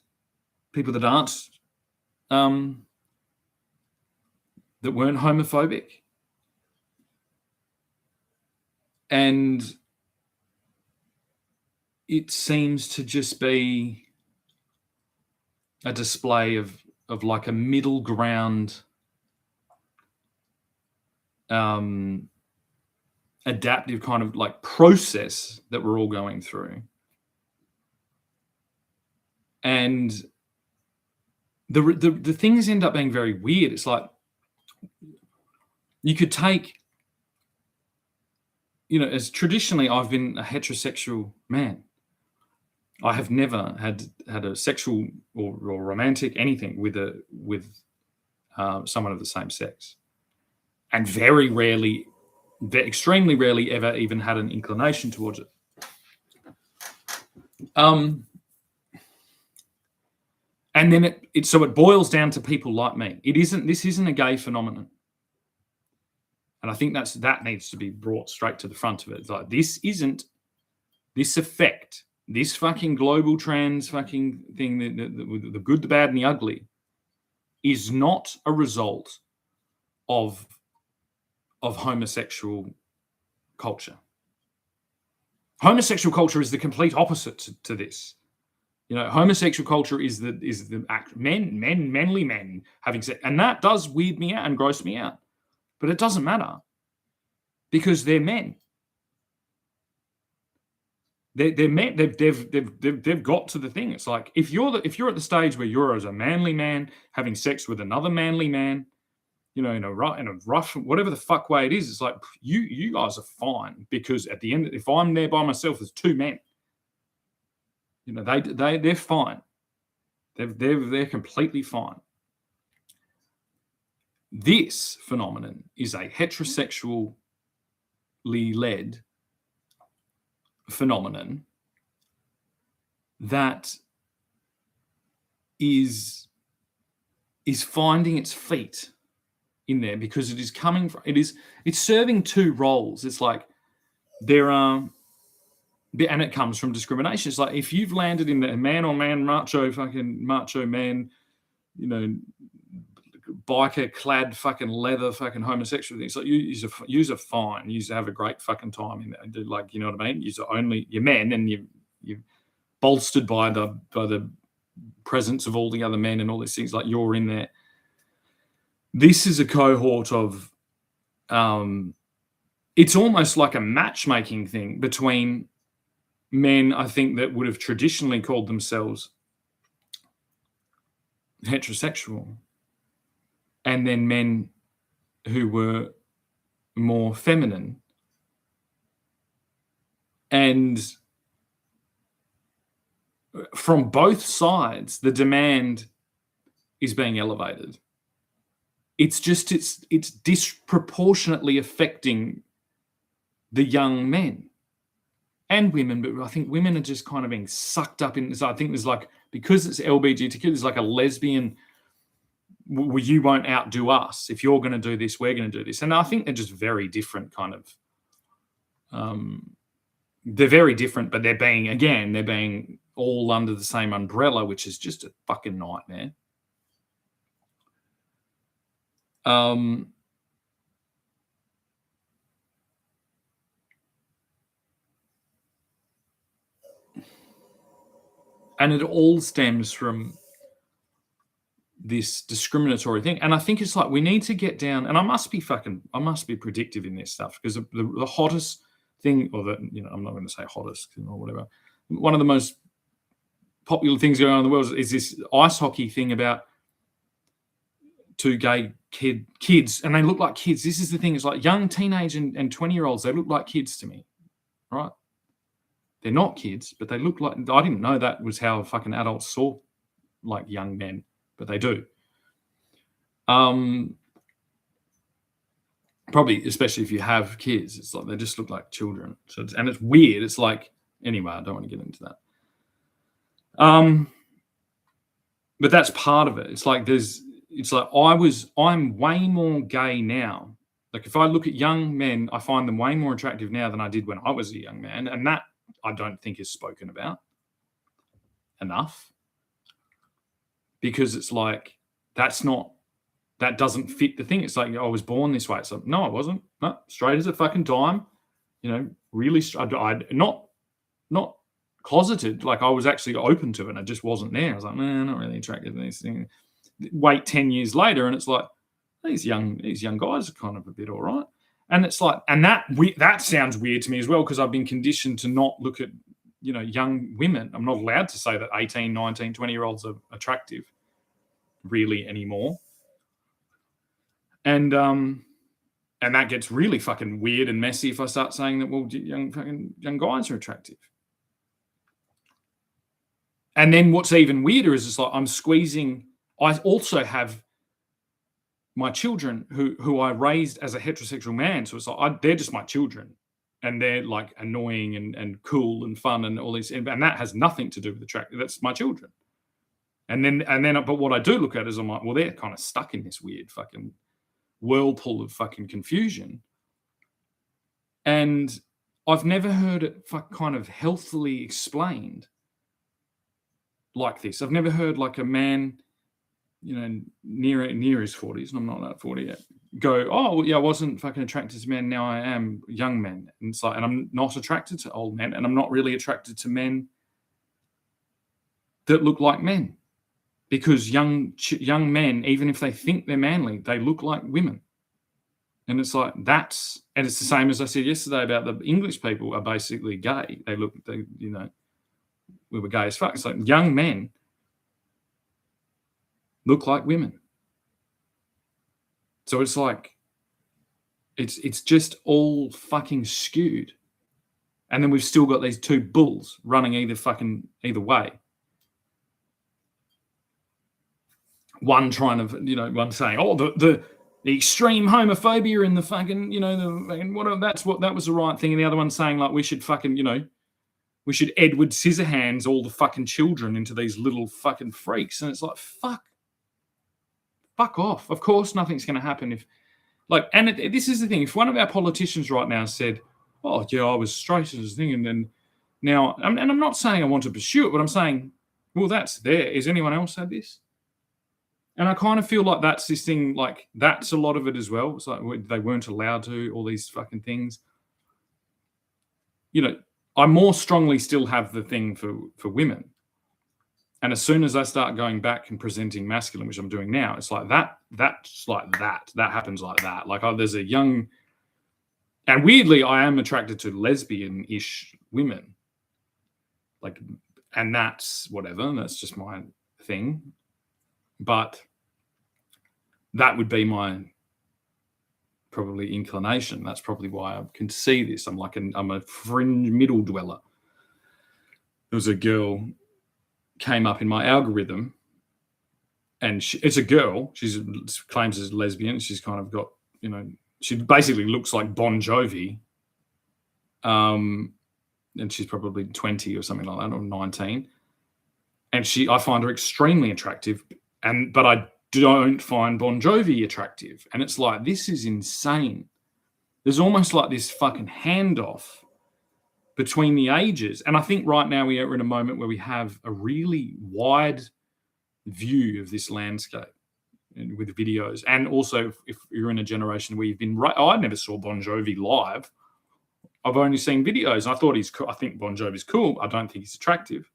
people that aren't, that weren't homophobic. And it seems to just be a display of like a middle ground, adaptive kind of like process that we're all going through. And the things end up being very weird. It's like, you could take, you know, as traditionally I've been a heterosexual man. I have never had a sexual or romantic anything with someone of the same sex, and very rarely, extremely rarely, ever even had an inclination towards it. And then it boils down to people like me. This isn't a gay phenomenon. And I think that needs to be brought straight to the front of it. It's like, this effect, this fucking global trans fucking thing, the good, the bad, and the ugly, is not a result of homosexual culture. Homosexual culture is the complete opposite to this. Homosexual culture is the manly men having sex, and that does weird me out and gross me out. But it doesn't matter because they're men. They're men. They've got to the thing. It's like if you're at the stage where you're as a manly man having sex with another manly man, in a rough, whatever the fuck way it is, it's like you guys are fine because at the end, if I'm there by myself, there's two men. They're fine. They're completely fine. This phenomenon is a heterosexually led phenomenon that is finding its feet in there because it is coming from it's serving two roles. It's like there are, and it comes from discrimination. It's like if you've landed in the man on man macho man, biker clad fucking leather fucking homosexual things. Like you're fine. You have a great fucking time in there. Like, you know what I mean? You're men and you're bolstered by the presence of all the other men and all these things. Like you're in there. This is a cohort of, it's almost like a matchmaking thing between men, I think, that would have traditionally called themselves heterosexual, and then men who were more feminine. And from both sides, the demand is being elevated. It's disproportionately affecting the young men and women, but I think women are just kind of being sucked up in this. I think there's like, because it's LGBTQ, there's like a lesbian, well, you won't outdo us. If you're going to do this, we're going to do this. And I think they're just very different kind of, they're very different, but they're being all under the same umbrella, which is just a fucking nightmare. And it all stems from this discriminatory thing. And I think it's like we need to get down, and I must be predictive in this stuff, because the hottest thing, or I'm not going to say hottest or whatever, one of the most popular things going on in the world is this ice hockey thing about two gay kids, and they look like kids. This is the thing. It's like young teenage and 20-year-olds, they look like kids to me, right? They're not kids, but they look like, I didn't know that was how fucking adults saw like young men, but they do. Probably, especially if you have kids, it's like they just look like children. So and it's weird. It's like, anyway, I don't want to get into that. But that's part of it. It's like I'm way more gay now. Like if I look at young men, I find them way more attractive now than I did when I was a young man. And that I don't think is spoken about enough, because it's like, that doesn't fit the thing. It's like, I was born this way. It's like, no, I wasn't. No, straight as a fucking dime, really, not closeted. Like I was actually open to it and I just wasn't there. I was like, man, not really attracted to these things. Wait 10 years later and it's like, these young guys are kind of a bit all right. And it's like, and that sounds weird to me as well, because I've been conditioned to not look at, young women. I'm not allowed to say that 18, 19, 20-year-olds are attractive really anymore. And that gets really fucking weird and messy if I start saying that, well, young guys are attractive. And then what's even weirder is it's like I also have my children who I raised as a heterosexual man. So it's like they're just my children, and they're like annoying and cool and fun and all this, and that has nothing to do with attraction. That's my children. And then, but what I do look at is I'm like, well, they're kind of stuck in this weird fucking whirlpool of fucking confusion. And I've never heard it kind of healthily explained like this. I've never heard like a man near his 40s, and I'm not at 40 yet, go, oh, well, yeah, I wasn't fucking attracted to men. Now I am young men. And it's like, and I'm not attracted to old men, and I'm not really attracted to men that look like men, because young men, even if they think they're manly, they look like women. And it's like, and it's the same as I said yesterday about the English people are basically gay. We were gay as fuck. It's like young men look like women. So it's like, it's just all fucking skewed. And then we've still got these two bulls running either way. One trying to, one saying, oh, the extreme homophobia and the fucking, that was the right thing. And the other one saying, like, we should fucking, we should Edward Scissorhands all the fucking children into these little fucking freaks. And it's like, fuck off. Of course, nothing's going to happen if, this is the thing. If one of our politicians right now said, oh, yeah, I was straight as a thing, and then now, and I'm not saying I want to pursue it, but I'm saying, well, that's there. Has anyone else had this? And I kind of feel like that's this thing, like that's a lot of it as well. It's like they weren't allowed to, all these fucking things. I more strongly still have the thing for women. And as soon as I start going back and presenting masculine, which I'm doing now, it's like that's like that. That happens like that. Like, there's a young, and weirdly, I am attracted to lesbian-ish women. Like, and that's whatever. That's just my thing. But that would be my probably inclination. That's probably why I can see this. I'm a fringe middle dweller. There was a girl came up in my algorithm, and it's a girl. She claims as lesbian. She's kind of got, she basically looks like Bon Jovi. And she's probably 20 or something like that, or 19. And I find her extremely attractive. But I don't find Bon Jovi attractive. And it's like, this is insane. There's almost like this fucking handoff between the ages. And I think right now we are in a moment where we have a really wide view of this landscape with videos. And also, if you're in a generation where you've been I never saw Bon Jovi live. I've only seen videos. I thought I think Bon Jovi's cool. I don't think he's attractive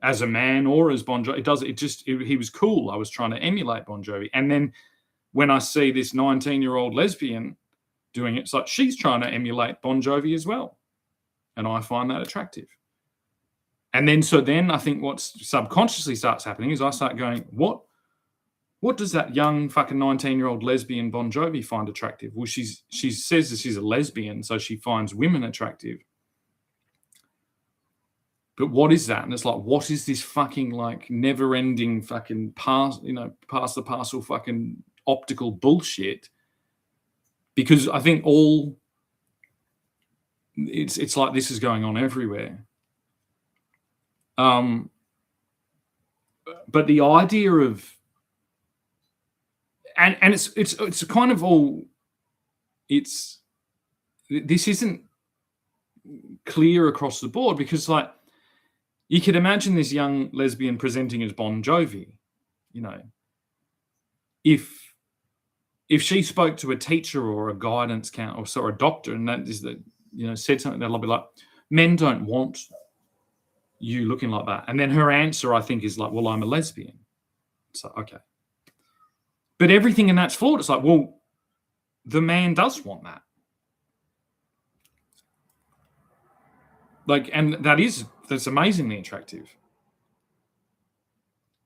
as a man or as Bon Jovi. He was cool. I was trying to emulate Bon Jovi. And then when I see this 19-year-old lesbian doing it, it's like she's trying to emulate Bon Jovi as well. And I find that attractive. And then I think what subconsciously starts happening is I start going, what does that young fucking 19-year-old lesbian Bon Jovi find attractive? Well, she says that she's a lesbian, so she finds women attractive. But what is that? And it's like, what is this fucking like never-ending fucking pass the parcel fucking optical bullshit? Because I think it's like this is going on everywhere. But the idea of and it's kind of all this isn't clear across the board, because like you could imagine this young lesbian presenting as Bon Jovi, if she spoke to a teacher or a guidance counselor or a doctor, and that is that, said something, they'll be like, men don't want you looking like that. And then her answer, I think, is like, well, I'm a lesbian. So, okay. But everything in that's flawed. It's like, well, the man does want that. Like, and that's amazingly attractive.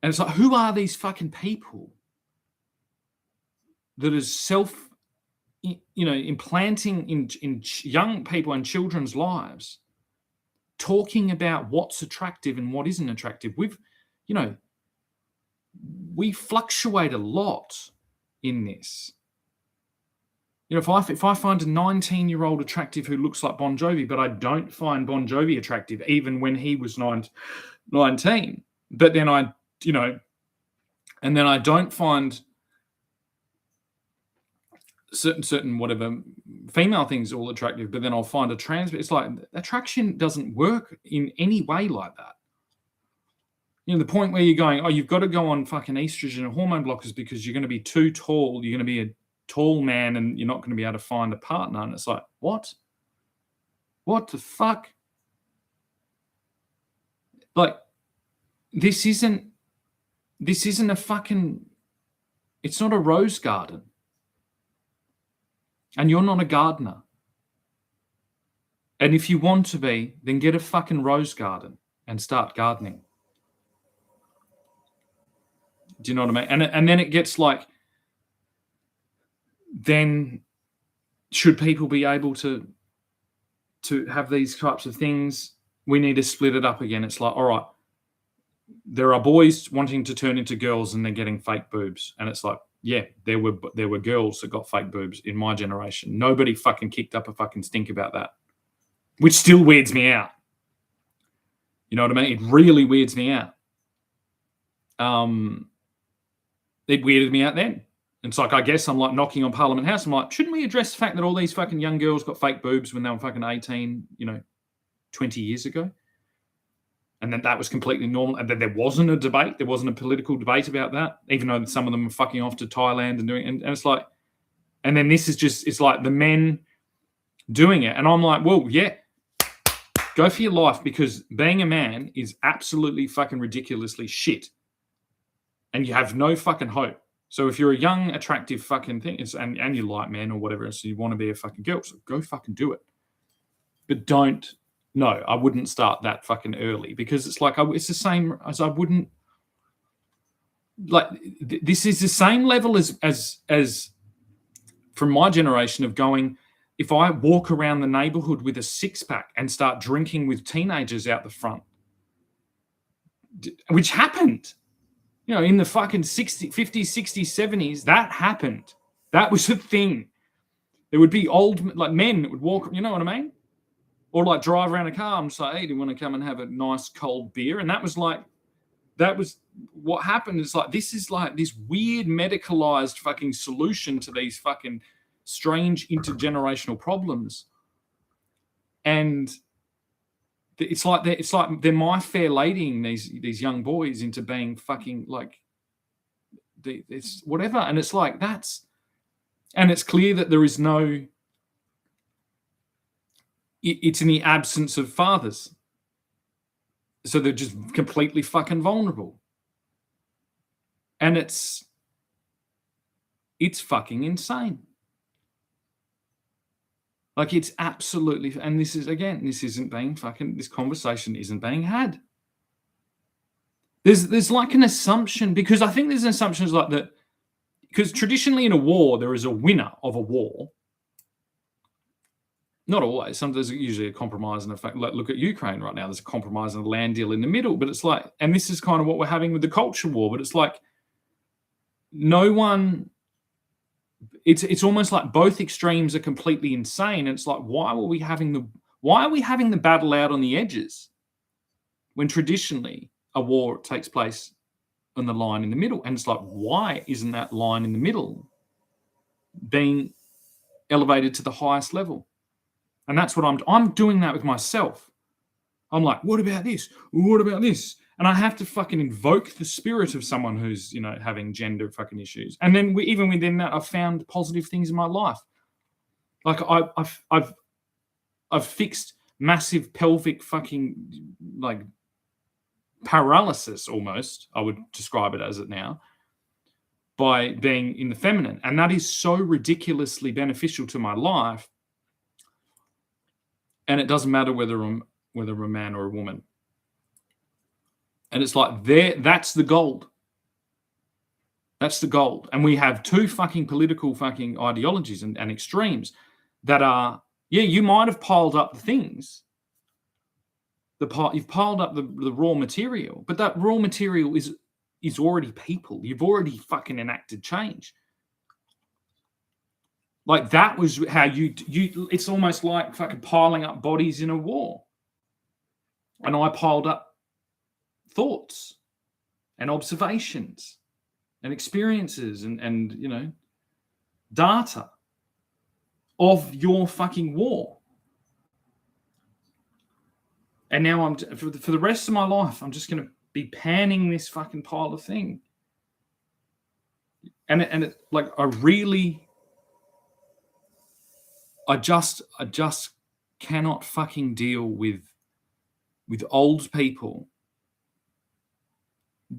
And it's like, who are these fucking people that is implanting in young people and children's lives, talking about what's attractive and what isn't attractive? We fluctuate a lot in this. If I find a 19-year-old attractive who looks like Bon Jovi, but I don't find Bon Jovi attractive even when he was 19, but then I don't find certain whatever female things all attractive, but then I'll find a trans. It's like attraction doesn't work in any way like that. You know, the point where you're going, oh, you've got to go on fucking estrogen and hormone blockers because you're going to be too tall. You're going to be a tall man and you're not going to be able to find a partner. And it's like, what? What the fuck? Like, this isn't a fucking, it's not a rose garden. And you're not a gardener. And if you want to be, then get a fucking rose garden and start gardening. Do you know what I mean? And then it gets like, then should people be able to have these types of things? We need to split it up again. It's like, all right, there are boys wanting to turn into girls and they're getting fake boobs. And it's like, yeah, there were girls that got fake boobs in my generation. Nobody fucking kicked up a fucking stink about that, which still weirds me out. You know what I mean? It really weirds me out. It weirded me out then. It's like, I guess I'm like knocking on Parliament House. I'm like, shouldn't we address the fact that all these fucking young girls got fake boobs when they were fucking 18, 20 years ago? And then that was completely normal. And then there wasn't a debate. There wasn't a political debate about that, even though some of them were fucking off to Thailand and doing it. And it's like, and then this is just, it's like the men doing it. And I'm like, well, yeah, go for your life, because being a man is absolutely fucking ridiculously shit. And you have no fucking hope. So if you're a young, attractive fucking thing, and you like men or whatever, so you want to be a fucking girl, so go fucking do it. But don't, no, I wouldn't start that fucking early, because it's like, it's the same as I wouldn't, like, this is the same level as from my generation of going, if I walk around the neighborhood with a six-pack and start drinking with teenagers out the front, which happened. In the fucking 50s, 60s, 70s, that happened. That was a thing. There would be old, like, men that would walk, you know what I mean? Or like drive around a car and say, hey, do you want to come and have a nice cold beer? And that was what happened. It's like, this is like this weird medicalized fucking solution to these fucking strange intergenerational problems. And it's like they're my fair ladying these young boys into being fucking like it's whatever. And it's like, and it's clear that there is no, it's in the absence of fathers. So they're just completely fucking vulnerable. And it's fucking insane. Like, it's absolutely, and this conversation isn't being had. There's like an assumption, because I think there's an assumption like that, because traditionally in a war, there is a winner of a war. Not always. Sometimes there's usually a compromise. And in fact, look at Ukraine right now. There's a compromise and a land deal in the middle. But it's like, and this is kind of what we're having with the culture war. But it's like, no one. It's almost like both extremes are completely insane. And it's like, why are we having the battle out on the edges when traditionally a war takes place on the line in the middle? And it's like, why isn't that line in the middle being elevated to the highest level? And that's what I'm doing that with myself. I'm like, what about this? What about this? And I have to fucking invoke the spirit of someone who's, having gender fucking issues. And then even within that, I've found positive things in my life. Like I've fixed massive pelvic fucking like paralysis, almost, I would describe it as it now, by being in the feminine. And that is so ridiculously beneficial to my life. And it doesn't matter whether I'm a man or a woman. And it's like, that's the gold. That's the gold. And we have two fucking political fucking ideologies and extremes that are, yeah, you might have piled up the things. You've piled up the raw material, but that raw material is already people. You've already fucking enacted change. Like, that was how you it's almost like fucking piling up bodies in a war. And I piled up thoughts and observations and experiences and data of your fucking war. And now for the rest of my life, I'm just going to be panning this fucking pile of thing. And it like, I just cannot fucking deal with old people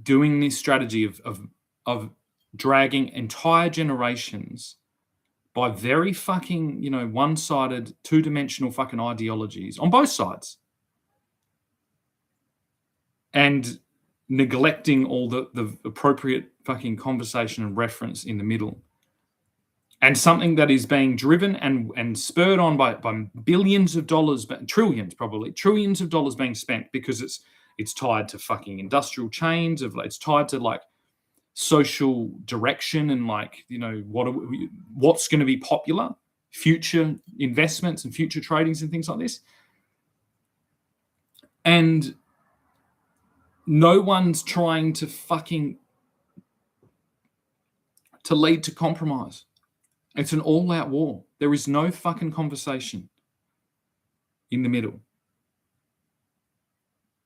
doing this strategy of dragging entire generations by very fucking, one-sided, two-dimensional fucking ideologies on both sides, and neglecting all the appropriate fucking conversation and reference in the middle. And something that is being driven and spurred on by billions of dollars, trillions of dollars being spent, because it's tied to fucking industrial chains, it's tied to like social direction and like, what's going to be popular, future investments and future tradings and things like this. And no one's trying to lead to compromise. It's an all-out war. There is no fucking conversation in the middle.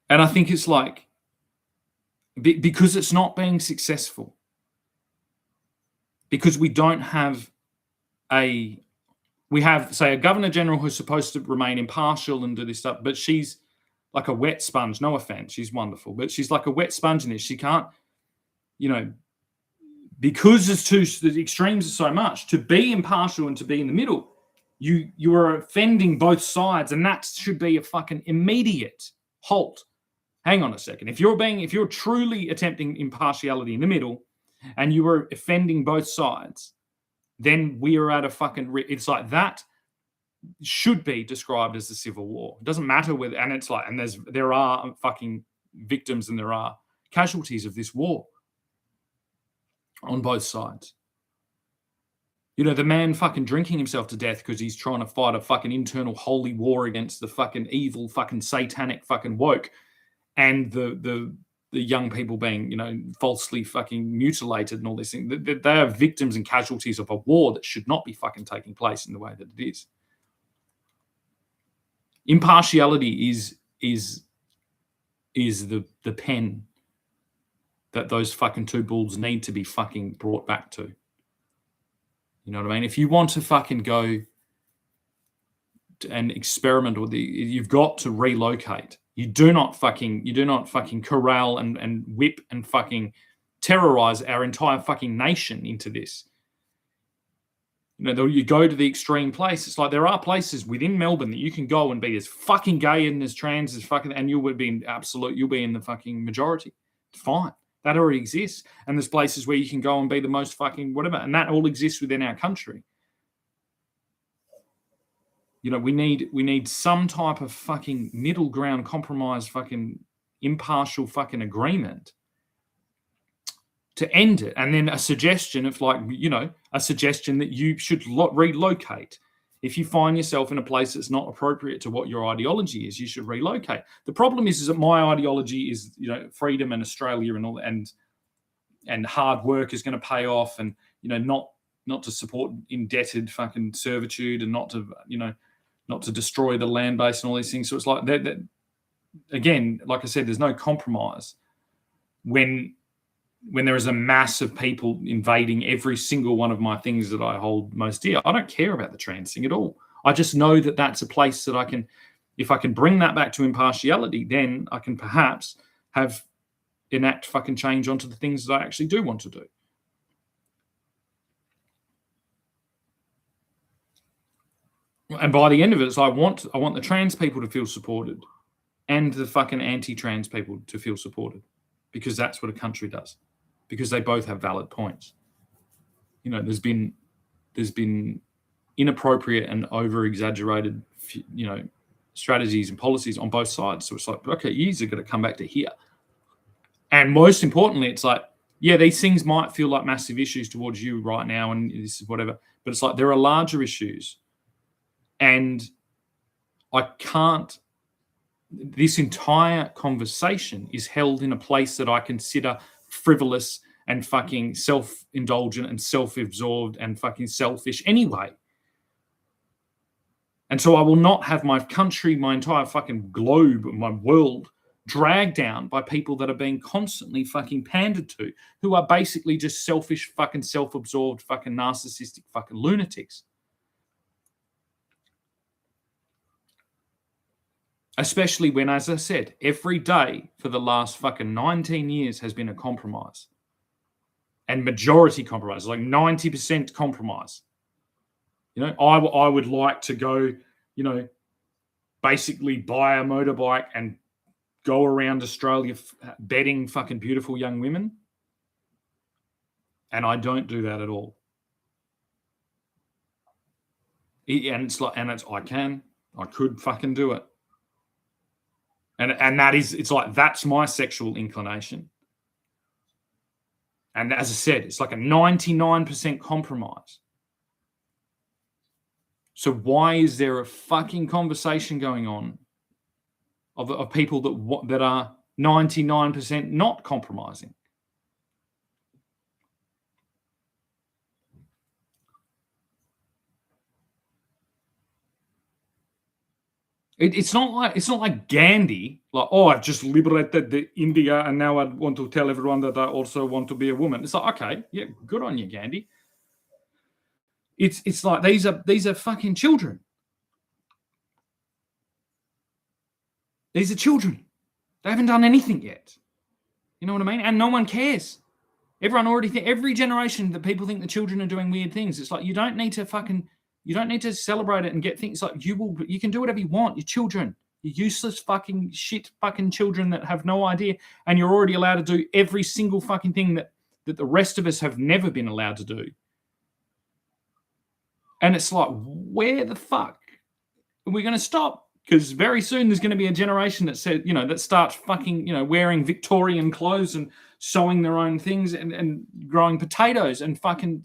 And I think it's like, because it's not being successful, because we don't have we have, say, a Governor General who's supposed to remain impartial and do this stuff, but she's like a wet sponge. No offense, she's wonderful, but she's like a wet sponge in this. She can't, because the extremes are so much, to be impartial and to be in the middle, you are offending both sides, and that should be a fucking immediate halt. Hang on a second. If you're truly attempting impartiality in the middle, and you are offending both sides, then we are at a fucking. It's like that should be described as a civil war. It doesn't matter whether, and it's like, and there are fucking victims and there are casualties of this war on both sides. The man fucking drinking himself to death because he's trying to fight a fucking internal holy war against the fucking evil, fucking satanic fucking woke, and the young people being, falsely fucking mutilated and all this thing. They are victims and casualties of a war that should not be fucking taking place in the way that it is. Impartiality is the pen that those fucking two bulls need to be fucking brought back to. You know what I mean? If you want to fucking go and experiment with you've got to relocate. You do not fucking corral and whip and fucking terrorize our entire fucking nation into this. You go to the extreme place. It's like there are places within Melbourne that you can go and be as fucking gay and as trans as fucking, and you'll be in the fucking majority. It's fine. That already exists. And there's places where you can go and be the most fucking whatever. And that all exists within our country. We need some type of fucking middle ground, compromise, fucking impartial fucking agreement to end it. And then a suggestion of a suggestion that you should relocate. If you find yourself in a place that's not appropriate to what your ideology is, you should relocate. The problem is that my ideology is, freedom and Australia and all, and hard work is going to pay off, and, not to support indebted fucking servitude, and not to destroy the land base and all these things. So it's like that again, like I said, there's no compromise when there is a mass of people invading every single one of my things that I hold most dear. I don't care about the trans thing at all. I just know that that's a place that if I can bring that back to impartiality, then I can perhaps enact fucking change onto the things that I actually do want to do. And by the end of it, it's I want the trans people to feel supported, and the fucking anti-trans people to feel supported, because that's what a country does. Because they both have valid points. There's been inappropriate and over-exaggerated, strategies and policies on both sides. So it's like, okay, you're going to come back to here. And most importantly, it's like, yeah, these things might feel like massive issues towards you right now, and this is whatever, but it's like there are larger issues. And this entire conversation is held in a place that I consider frivolous and fucking self-indulgent and self-absorbed and fucking selfish anyway. And so I will not have my country, my entire fucking globe, my world dragged down by people that are being constantly fucking pandered to, who are basically just selfish, fucking self-absorbed, fucking narcissistic fucking lunatics. Especially when, as I said, every day for the last fucking 19 years has been a compromise. And majority compromise, like 90% compromise. You know, I would like to go, you know, basically buy a motorbike and go around Australia bedding fucking beautiful young women. And I don't do that at all. And it's like, I could fucking do it. And that is, it's like, that's my sexual inclination. And as I said, it's like a 99% compromise. So why is there a fucking conversation going on of people that are 99% not compromising? It's not like Gandhi, like, oh, I've just liberated the India and now I want to tell everyone that I also want to be a woman. It's like, okay, yeah, good on you, Gandhi. It's like these are fucking children. These are children. They haven't done anything yet. You know what I mean? And no one cares. Everyone already every generation that people think the children are doing weird things. It's like, you don't need to celebrate it and get things. Like, you can do whatever you want. You're children. You're useless fucking shit fucking children that have no idea, and you're already allowed to do every single fucking thing that the rest of us have never been allowed to do. And it's like, where the fuck are we going to stop? Because very soon there's going to be a generation that said, that starts fucking, wearing Victorian clothes and sewing their own things and growing potatoes and fucking,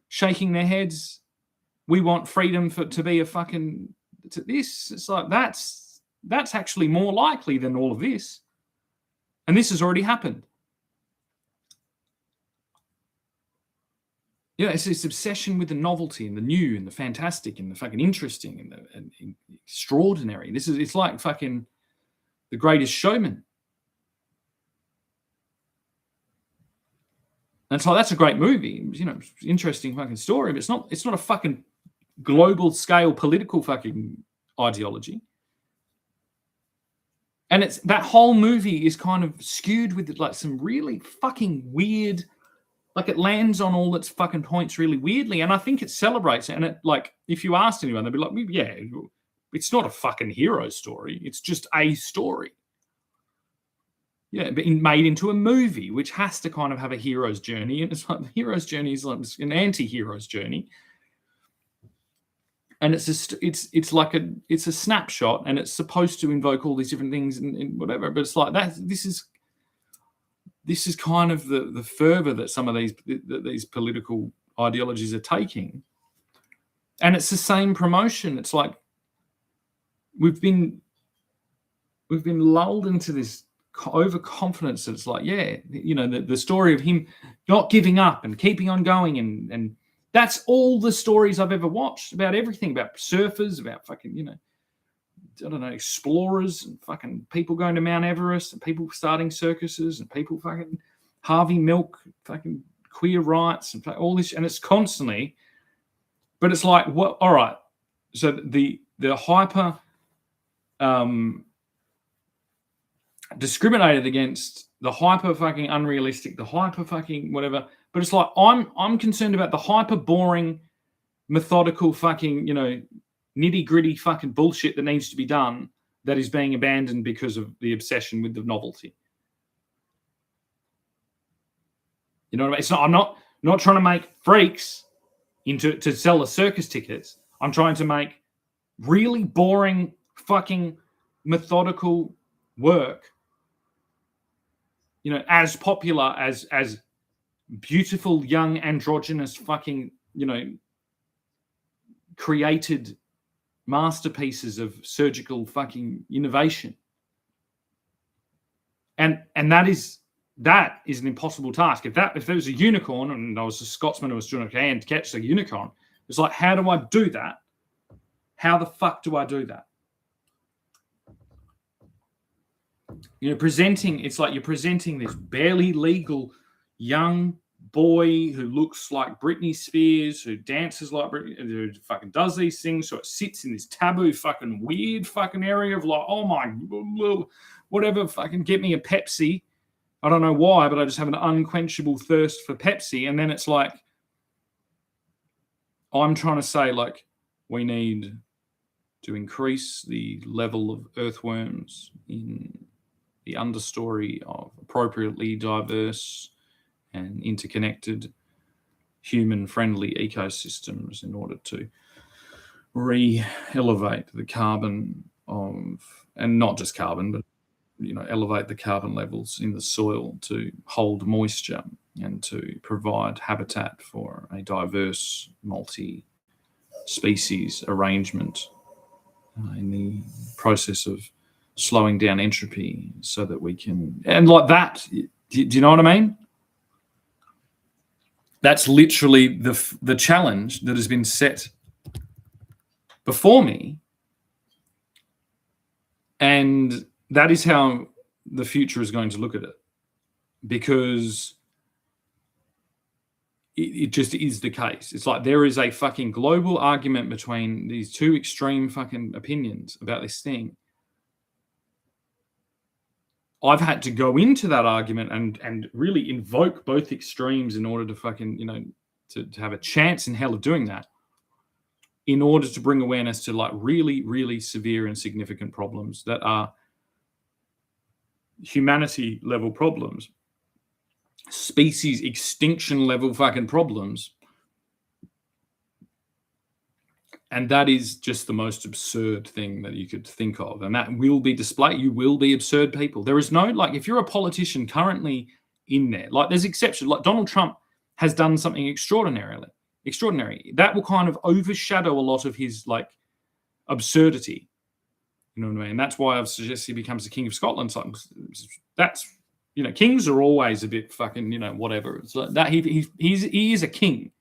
shaking their heads. We want freedom to be a fucking to this. It's like, that's actually more likely than all of this. And this has already happened. It's this obsession with the novelty and the new and the fantastic and the fucking interesting and extraordinary. It's like fucking The Greatest Showman. And so that's a great movie. Interesting fucking story, but it's not a fucking global scale political fucking ideology. And it's that whole movie is kind of skewed with like some really fucking weird. Like, it lands on all its fucking points really weirdly, and I think it celebrates it. And it, like, if you asked anyone, they'd be like, yeah, it's not a fucking hero story. It's just a story. Yeah, but made into a movie, which has to kind of have a hero's journey. And it's like, the hero's journey is like an anti-hero's journey. And it's a snapshot, and it's supposed to invoke all these different things and whatever. But it's like that. This is kind of the fervor that some of these political ideologies are taking. And it's the same promotion. It's like we've been lulled into this overconfidence that it's like, yeah, the story of him not giving up and keeping on going. And that's all the stories I've ever watched about everything, about surfers, about fucking, I don't know, explorers and fucking people going to Mount Everest and people starting circuses and people fucking Harvey Milk, fucking queer rights and all this. And it's constantly, but it's like, what? All right. So the hyper discriminated against, the hyper fucking unrealistic, the hyper fucking whatever. But it's like, I'm concerned about the hyper boring, methodical fucking, nitty-gritty fucking bullshit that needs to be done that is being abandoned because of the obsession with the novelty. You know what I mean? It's not, I'm not trying to make freaks to sell the circus tickets. I'm trying to make really boring fucking methodical work, as popular as beautiful young androgynous fucking, created masterpieces of surgical fucking innovation. And that is an impossible task. If there was a unicorn and I was a Scotsman who was trying to catch the unicorn, it's like, how do I do that? How the fuck do I do that? It's like you're presenting this barely legal young boy who looks like Britney Spears, who dances like Britney, who fucking does these things. So it sits in this taboo fucking weird fucking area of like, oh my, whatever, fucking get me a Pepsi. I don't know why, but I just have an unquenchable thirst for Pepsi. And then it's like, I'm trying to say, like, we need to increase the level of earthworms in the understory of appropriately diverse and interconnected human-friendly ecosystems in order to re-elevate the carbon of, and not just carbon, but elevate the carbon levels in the soil to hold moisture and to provide habitat for a diverse multi-species arrangement in the process of slowing down entropy so that we can, and like that, do you know what I mean? That's literally the challenge that has been set before me. And that is how the future is going to look at it, because it just is the case. It's like there is a fucking global argument between these two extreme fucking opinions about this thing. I've had to go into that argument and really invoke both extremes in order to fucking, to have a chance in hell of doing that, in order to bring awareness to like really, really severe and significant problems that are humanity level problems, species extinction level fucking problems. And that is just the most absurd thing that you could think of. And that will be displayed. You will be absurd people. There is no, like, if you're a politician currently in there, like, there's exceptions. Like, Donald Trump has done something extraordinary. That will kind of overshadow a lot of his, like, absurdity. You know what I mean? That's why I've suggested he becomes the King of Scotland. So that's, kings are always a bit fucking, whatever. It's like that. He is a king.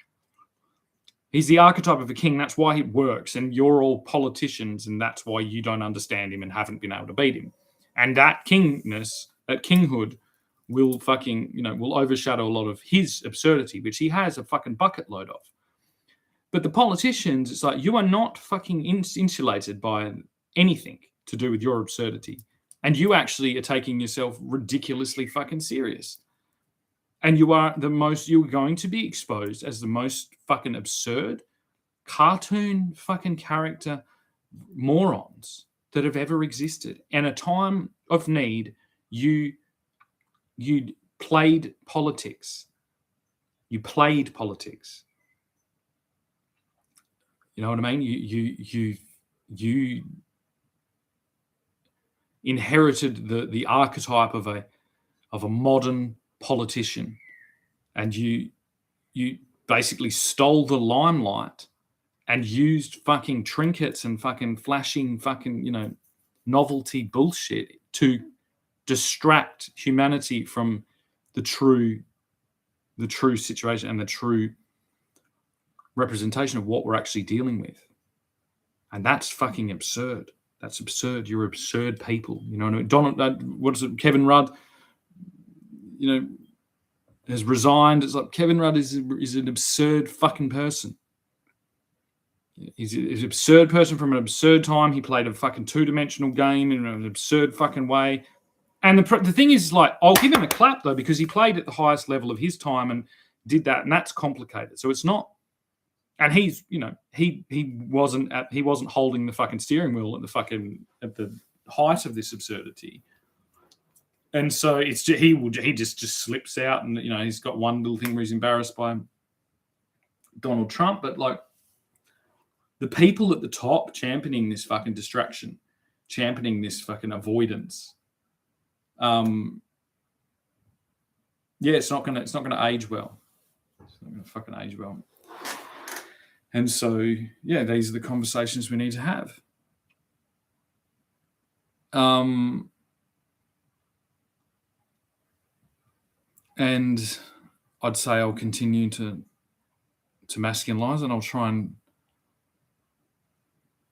He's the archetype of a king. That's why it works. And you're all politicians, and that's why you don't understand him and haven't been able to beat him. And that kingness, that kinghood, will fucking, will overshadow a lot of his absurdity, which he has a fucking bucket load of. But the politicians, it's like, you are not fucking insulated by anything to do with your absurdity. And you actually are taking yourself ridiculously fucking serious. And you're going to be exposed as the most fucking absurd cartoon fucking character morons that have ever existed. And a time of need, you played politics. You played politics. You know what I mean? You inherited the archetype of a modern politician, and you basically stole the limelight and used fucking trinkets and fucking flashing fucking novelty bullshit to distract humanity from the true situation and the true representation of what we're actually dealing with. And that's fucking absurd. That's absurd. You're absurd people. You know what I mean? Kevin Rudd, has resigned. It's like, Kevin Rudd is an absurd fucking person. He's an absurd person from an absurd time. He played a fucking two-dimensional game in an absurd fucking way. And the thing is, like, I'll give him a clap, though, because he played at the highest level of his time and did that, and that's complicated. So it's not. And he's, he wasn't holding the fucking steering wheel at the height of this absurdity. And so it's just, he just slips out, and he's got one little thing where he's embarrassed by Donald Trump, but like the people at the top championing this fucking distraction, championing this fucking avoidance, it's not gonna age well. It's not gonna fucking age well. And so, these are the conversations we need to have. And I'd say I'll continue to masculinize, and I'll try and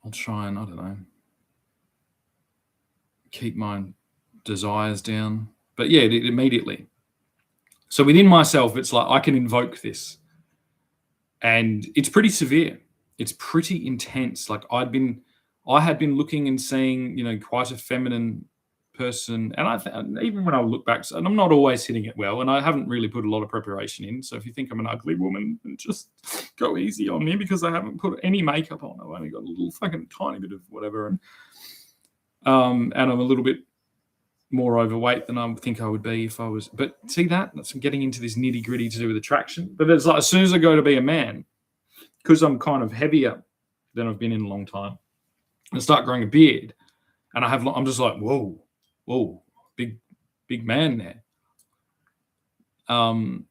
I don't know, keep my desires down. But yeah, immediately. So within myself, it's like I can invoke this, and it's pretty severe. It's pretty intense. Like I had been looking and seeing, quite a feminine person, and even when I look back, and I'm not always hitting it well, and I haven't really put a lot of preparation in. So if you think I'm an ugly woman, just go easy on me, because I haven't put any makeup on. I've only got a little fucking tiny bit of whatever, and I'm a little bit more overweight than I think I would be if I was. But see, that's getting into this nitty gritty to do with attraction. But it's like as soon as I go to be a man, because I'm kind of heavier than I've been in a long time, and I start growing a beard, and I'm just like, whoa, big man there. And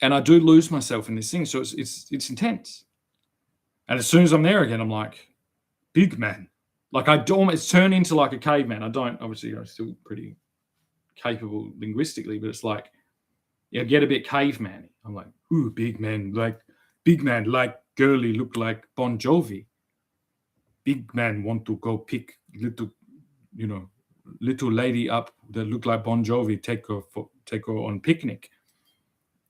I do lose myself in this thing, so it's intense. And as soon as I'm there again, I'm like, big man. Like I almost turn into like a caveman. I don't, obviously, I'm still pretty capable linguistically, but it's like, get a bit caveman-y. I'm like, ooh, big man, like girly look like Bon Jovi. Big man want to go pick little lady up that look like Bon Jovi, take her on picnic.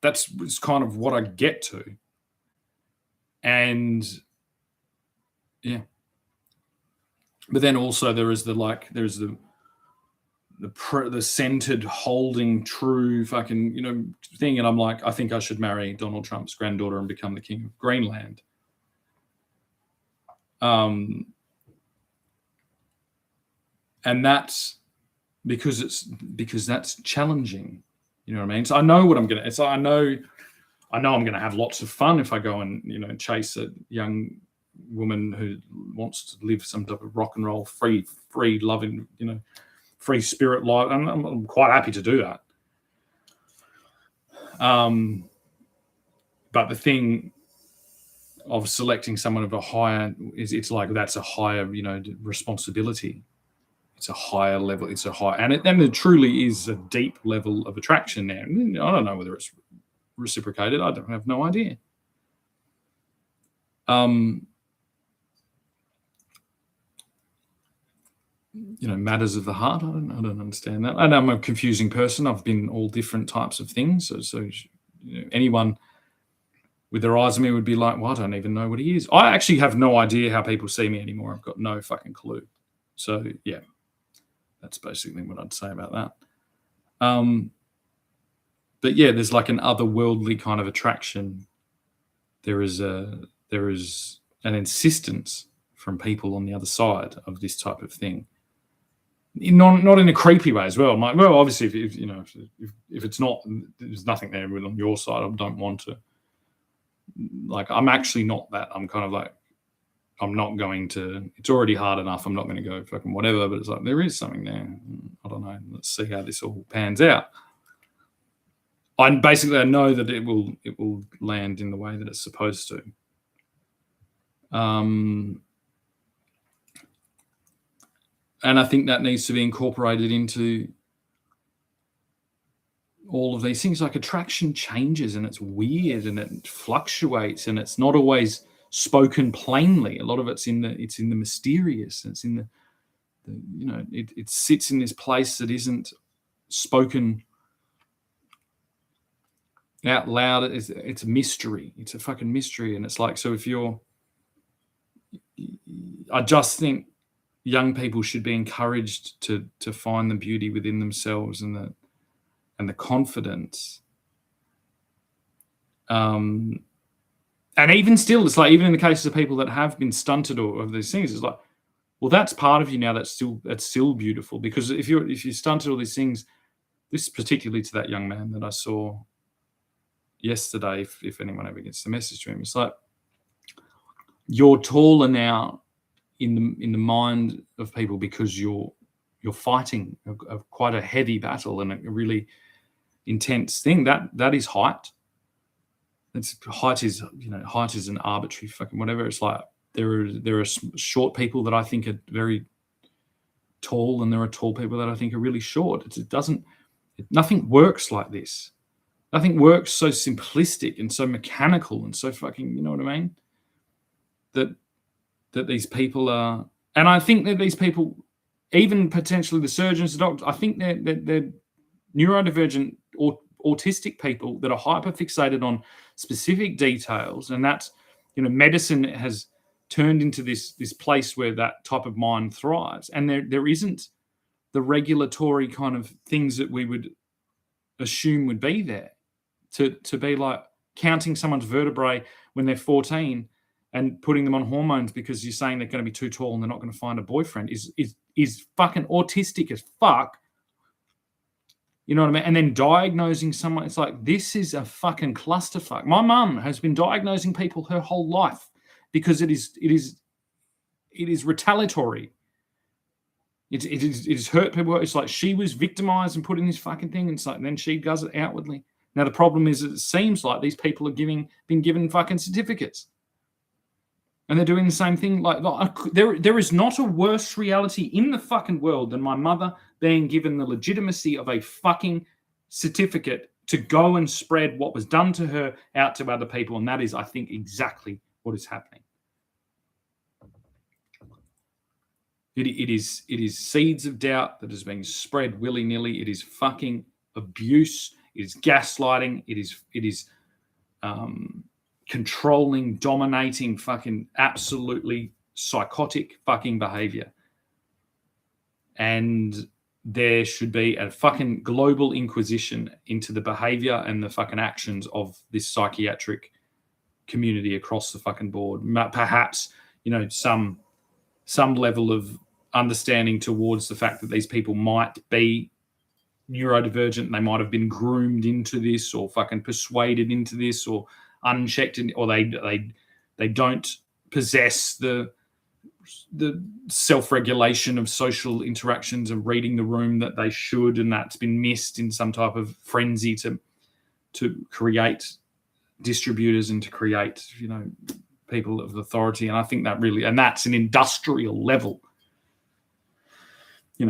It's kind of what I get to. And yeah. But then also there's the centered holding true fucking, thing. And I'm like, I think I should marry Donald Trump's granddaughter and become the king of Greenland. And that's because that's challenging. You know what I mean? So I know what I'm going to, I know I'm going to have lots of fun if I go and, chase a young woman who wants to live some type of rock and roll, free loving, free spirit life. And I'm quite happy to do that. But the thing of selecting someone of a higher it's like that's a higher, responsibility. It's a higher level. It's a high, and it truly is a deep level of attraction now. I don't know whether it's reciprocated. I have no idea. Matters of the heart. I don't understand that. And I'm a confusing person. I've been all different types of things. So anyone with their eyes on me would be like, well, I don't even know what he is. I actually have no idea how people see me anymore. I've got no fucking clue. So yeah, that's basically what I'd say about that. But yeah, there's like an otherworldly kind of attraction. There is an insistence from people on the other side of this type of thing. Not in a creepy way as well. I'm like, well, obviously, if it's not, there's nothing there on your side. I don't want to. Like, I'm actually not that. I'm kind of like, I'm not going to. It's already hard enough. I'm not going to go fucking whatever. But it's like there is something there. I don't know. Let's see how this all pans out. I know that it will land in the way that it's supposed to. And I think that needs to be incorporated into all of these things. Like attraction changes and it's weird and it fluctuates and it's not always spoken plainly. A lot of it's in the mysterious. It's in it sits in this place that isn't spoken out loud. It's a mystery. It's a fucking mystery. And it's like, so I just think young people should be encouraged to find the beauty within themselves and the confidence. And even still, it's like, even in the cases of people that have been stunted or of these things, it's like, well, that's part of you now. That's still beautiful, because if you stunted all these things, this particularly to that young man that I saw yesterday, if anyone ever gets the message to him, it's like, you're taller now in the mind of people because you're fighting quite a heavy battle and a really intense thing. That is height. Height is an arbitrary fucking whatever. It's like there are short people that I think are very tall, and there are tall people that I think are really short. Nothing works like this. Nothing works so simplistic and so mechanical and so fucking, you know what I mean? That these people are, and I think that these people even potentially the surgeons, the doctors, I think they're neurodivergent or autistic people that are hyperfixated on specific details, and that's, medicine has turned into this place where that type of mind thrives, and there isn't the regulatory kind of things that we would assume would be there to be like counting someone's vertebrae when they're 14 and putting them on hormones because you're saying they're going to be too tall and they're not going to find a boyfriend is fucking autistic as fuck. You know what I mean? And then diagnosing someone, it's like, this is a fucking clusterfuck. My mum has been diagnosing people her whole life because it is retaliatory. It is hurt people. It's like she was victimized and put in this fucking thing, and it's like, and then she does it outwardly. Now the problem is, it seems like these people are been given fucking certificates, and they're doing the same thing. Like there is not a worse reality in the fucking world than my mother being given the legitimacy of a fucking certificate to go and spread what was done to her out to other people, and that is, I think, exactly what is happening. It is seeds of doubt that is being spread willy-nilly. It is fucking abuse. It is gaslighting. It is controlling, dominating, fucking absolutely psychotic fucking behavior. And there should be a fucking global inquisition into the behavior and the fucking actions of this psychiatric community across the fucking board. Perhaps, some level of understanding towards the fact that these people might be neurodivergent, and they might have been groomed into this, or fucking persuaded into this, or unchecked, or they don't possess the self-regulation of social interactions and reading the room that they should, and that's been missed in some type of frenzy to create distributors and to create, people of authority. And I think that really, and that's an industrial level,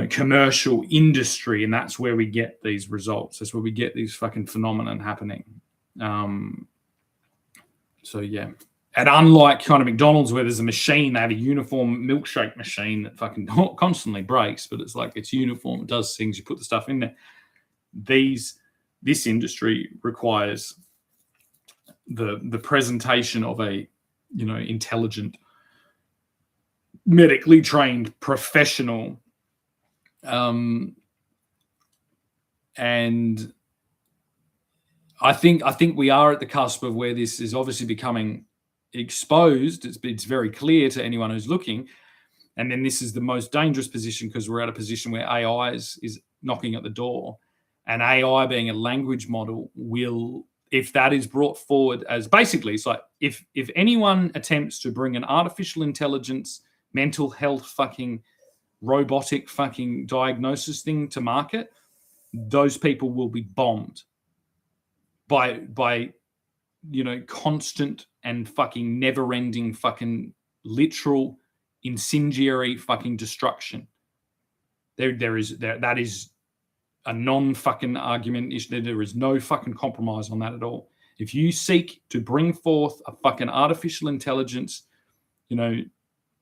commercial industry, and that's where we get these results. That's where we get these fucking phenomenon happening. So yeah. And unlike kind of McDonald's, where there's a machine, they have a uniform milkshake machine that fucking constantly breaks, but it's like, it's uniform, it does things, you put the stuff in there. This industry requires the presentation of a intelligent, medically trained professional, and I think we are at the cusp of where this is obviously becoming exposed. It's very clear to anyone who's looking, and then this is the most dangerous position, because we're at a position where AI is knocking at the door, and AI being a language model will, if that is brought forward as, basically, it's like, if anyone attempts to bring an artificial intelligence, mental health fucking robotic fucking diagnosis thing to market, those people will be bombed by constant and fucking never-ending fucking literal incendiary fucking destruction. That is a non-fucking argument. There is no fucking compromise on that at all. If you seek to bring forth a fucking artificial intelligence,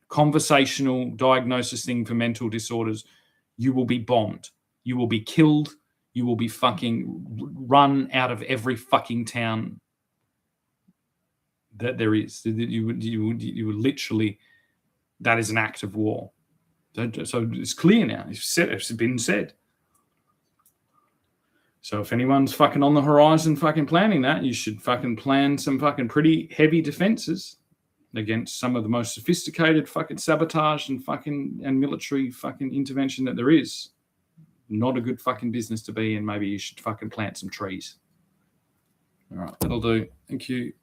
conversational diagnosis thing for mental disorders, you will be bombed. You will be killed. You will be fucking run out of every fucking town that there is. You would literally, that is an act of war. So it's clear now. It's been said. So if anyone's fucking on the horizon fucking planning that, you should fucking plan some fucking pretty heavy defenses against some of the most sophisticated fucking sabotage and military fucking intervention that there is. Not a good fucking business to be in. Maybe you should fucking plant some trees. All right, that'll do. Thank you.